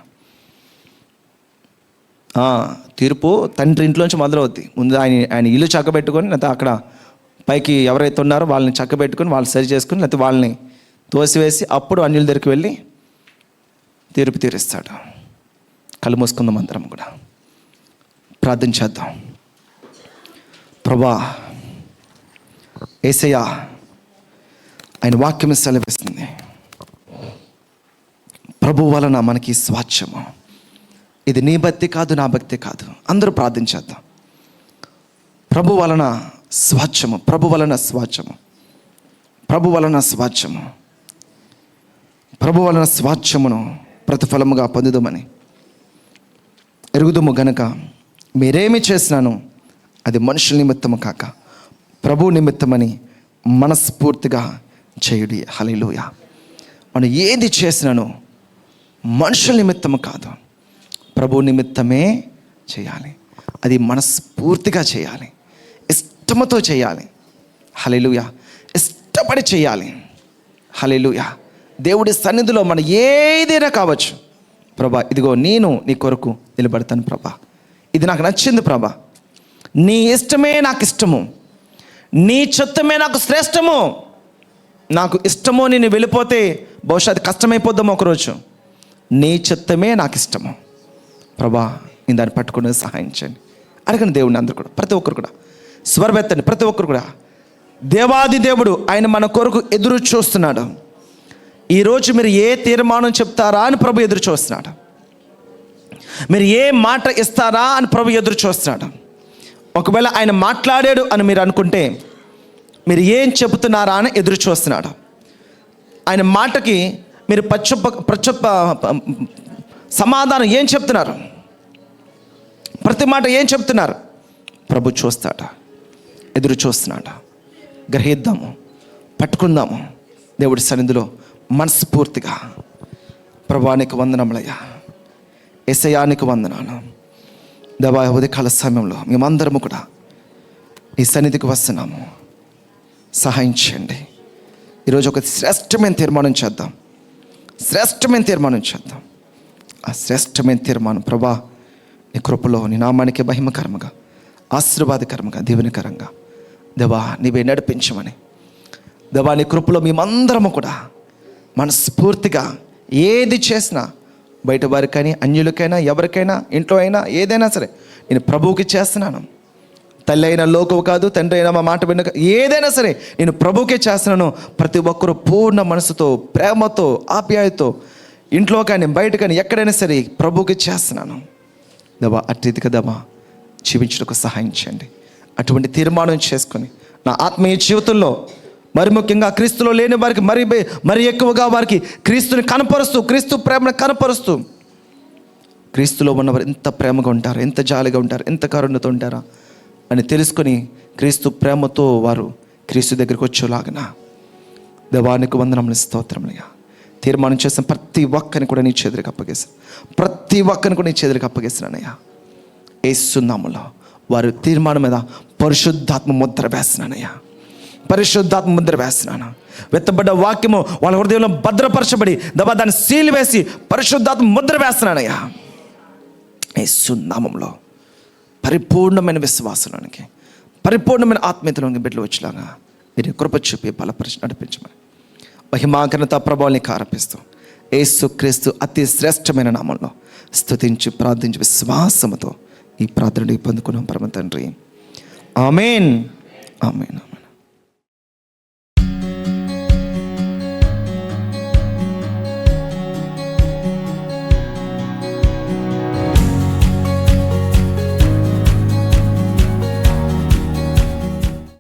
తీర్పు తండ్రి ఇంట్లోంచి మొదలవుద్ది. ముందు ఆయన ఇల్లు చక్కబెట్టుకొని, లేకపోతే అక్కడ పైకి ఎవరైతే ఉన్నారో వాళ్ళని చక్కబెట్టుకొని, వాళ్ళు సరి చేసుకుని, లేకపోతే వాళ్ళని తోసివేసి అప్పుడు అన్యుల దగ్గరికి వెళ్ళి తీర్పు తీరుస్తాడు. కళ్ళు మూసుకుందాం అందరం కూడా, ప్రార్థన చేద్దాం. ప్రభా యేసయ్యా, ఆయన వాక్యం సెలవిస్తుంది, ప్రభు వలన మనకి స్వాస్థ్యము. ఇది నీ భక్తి కాదు, నా భక్తి కాదు. అందరూ ప్రార్థించేద్దాం. ప్రభు వలన స్వాచ్ఛము, ప్రభు వలన స్వాచ్ఛము, ప్రభు వలన స్వాచ్ఛము, ప్రభు వలన స్వాచ్ఛమును ప్రతిఫలముగా పొందుదమని ఎరుగుదుము గనక మీరేమి చేసినాను అది మనుషుల నిమిత్తము కాక ప్రభు నిమిత్తమని మనస్ఫూర్తిగా చేయుడి. హల్లెలూయా. మనం ఏది చేసినాను మనుషుల నిమిత్తము కాదు, ప్రభు నిమిత్తమే చేయాలి. అది మనస్ఫూర్తిగా చేయాలి, ఇష్టముతో చేయాలి. హల్లెలూయా. ఇష్టపడి చేయాలి. హల్లెలూయా. దేవుడి సన్నిధిలో మనం ఏదైనా కావచ్చు, ప్రభా ఇదిగో నేను నీ కొరకు నిలబడతాను ప్రభా, ఇది నాకు నచ్చింది ప్రభా, నీ ఇష్టమే నాకు ఇష్టము, నీ చిత్తమే నాకు శ్రేష్టము. నాకు ఇష్టమో నేను వెళ్ళిపోతే బహుశా అది కష్టమైపోద్దాము ఒకరోజు. నీ చిత్తమే నాకు ఇష్టము ప్రభా, నేను దాన్ని పట్టుకునే సహాయం చేయండి. అడగండి దేవుడిని. అందరూ కూడా, ప్రతి ఒక్కరు కూడా స్వరమెత్తండి. ప్రతి ఒక్కరు కూడా దేవాది దేవుడు ఆయన మన కొరకు ఎదురు చూస్తున్నాడు. ఈరోజు మీరు ఏ తీర్మానం చెప్తారా అని ప్రభు ఎదురు చూస్తున్నాడు. మీరు ఏ మాట ఇస్తారా అని ప్రభు ఎదురు చూస్తున్నాడు. ఒకవేళ ఆయన మాట్లాడాడు అని మీరు అనుకుంటే మీరు ఏం చెబుతున్నారా అని ఎదురు చూస్తున్నాడు. ఆయన మాటకి మీరు సమాధానం ఏం చెప్తున్నారు, ప్రతి మాట ఏం చెప్తున్నారు ప్రభు చూస్తాడు, ఎదురు చూస్తున్నాడు. గ్రహిద్దాము, పట్టుకుందాము దేవుడి సన్నిధిలో మనస్ఫూర్తిగా. ప్రభానికి వందనములయ్యా, యేసయ్యానికి వందనాలు. దేవా ఉదయకాల సమయంలో మేమందరము కూడా ఈ సన్నిధికి వస్తున్నాము, సహాయం చేయండి. ఈరోజు ఒక శ్రేష్టమైన తీర్మానం చేద్దాం, శ్రేష్టమైన తీర్మానం చేద్దాం. ఆ శ్రేష్టమైన తీర్మానం ప్రభా నీ కృపలో నీ నామానికి మహిమకరంగా, ఆశీర్వాదకరంగా, దీవెనకరంగా దేవా నీవే నడిపించమని, దేవా నీ కృపలో మేమందరము కూడా మనస్ఫూర్తిగా ఏది చేసినా బయట వారికైనా అన్యులకైనా ఎవరికైనా ఇంట్లో అయినా ఏదైనా సరే నేను ప్రభువుకి చేస్తున్నాను. తల్లి అయినా లోకువు కాదు, తండ్రి అయినా మా మాట వినక ఏదైనా సరే నేను ప్రభువుకే చేస్తున్నాను. ప్రతి ఒక్కరూ పూర్ణ మనసుతో, ప్రేమతో, ఆప్యాయతో ఇంట్లో కానీ బయట కానీ ఎక్కడైనా సరే ప్రభువుకి చేస్తున్నాను. దేవా అట్టిదిగా దేవా జీవించడానికి సహాయం చేయండి. అటువంటి తీర్మానం చేసుకొని నా ఆత్మీయ జీవితంలో మరి ముఖ్యంగా క్రీస్తులో లేని వారికి మరి ఎక్కువగా వారికి క్రీస్తుని కనపరుస్తూ, క్రీస్తు ప్రేమను కనపరుస్తూ, క్రీస్తులో ఉన్నవారు ఎంత ప్రేమగా ఉంటారు, ఎంత జాలిగా ఉంటారు, ఎంత కరుణతో ఉంటారా అని తెలుసుకొని క్రీస్తు ప్రేమతో వారు క్రీస్తు దగ్గరికి వచ్చేలాగన దేవానికి వందనములు, స్తోత్రములయ్యా. తీర్మానం చేసిన ప్రతి ఒక్కరిని కూడా నీ చేతులకు అప్పగేసాను, ప్రతి ఒక్కరిని కూడా నీ చేతులకు అప్పగేసినానయ్యా. యేసు నామములో వారు తీర్మానం మీద పరిశుద్ధాత్మ ముద్ర వేస్తున్నానయ్యా, పరిశుద్ధాత్మ ముద్ర వేస్తున్నాను. వెత్తబడ్డ వాక్యము వాళ్ళ హృదయంలో భద్రపరచబడి దబా దాన్ని సీల్ వేసి పరిశుద్ధాత్మ ముద్ర వేస్తున్నానయ్యా. యేసు నామములో పరిపూర్ణమైన విశ్వాసానికి, పరిపూర్ణమైన ఆత్మీయతలోకి బిడ్డలు వచ్చేలాగా మీరు కృప చూపి బలపరిచి నడిపించమని మహిమాఘనత ప్రభావాన్ని ఆరోపిస్తూ యేసు క్రీస్తు అతి శ్రేష్టమైన నామంలో స్తుతించి ప్రార్థించి విశ్వాసముతో ఈ ప్రార్థనని పొందుకున్నాం పరమ తండ్రి. ఆమేన్, ఆమేన్.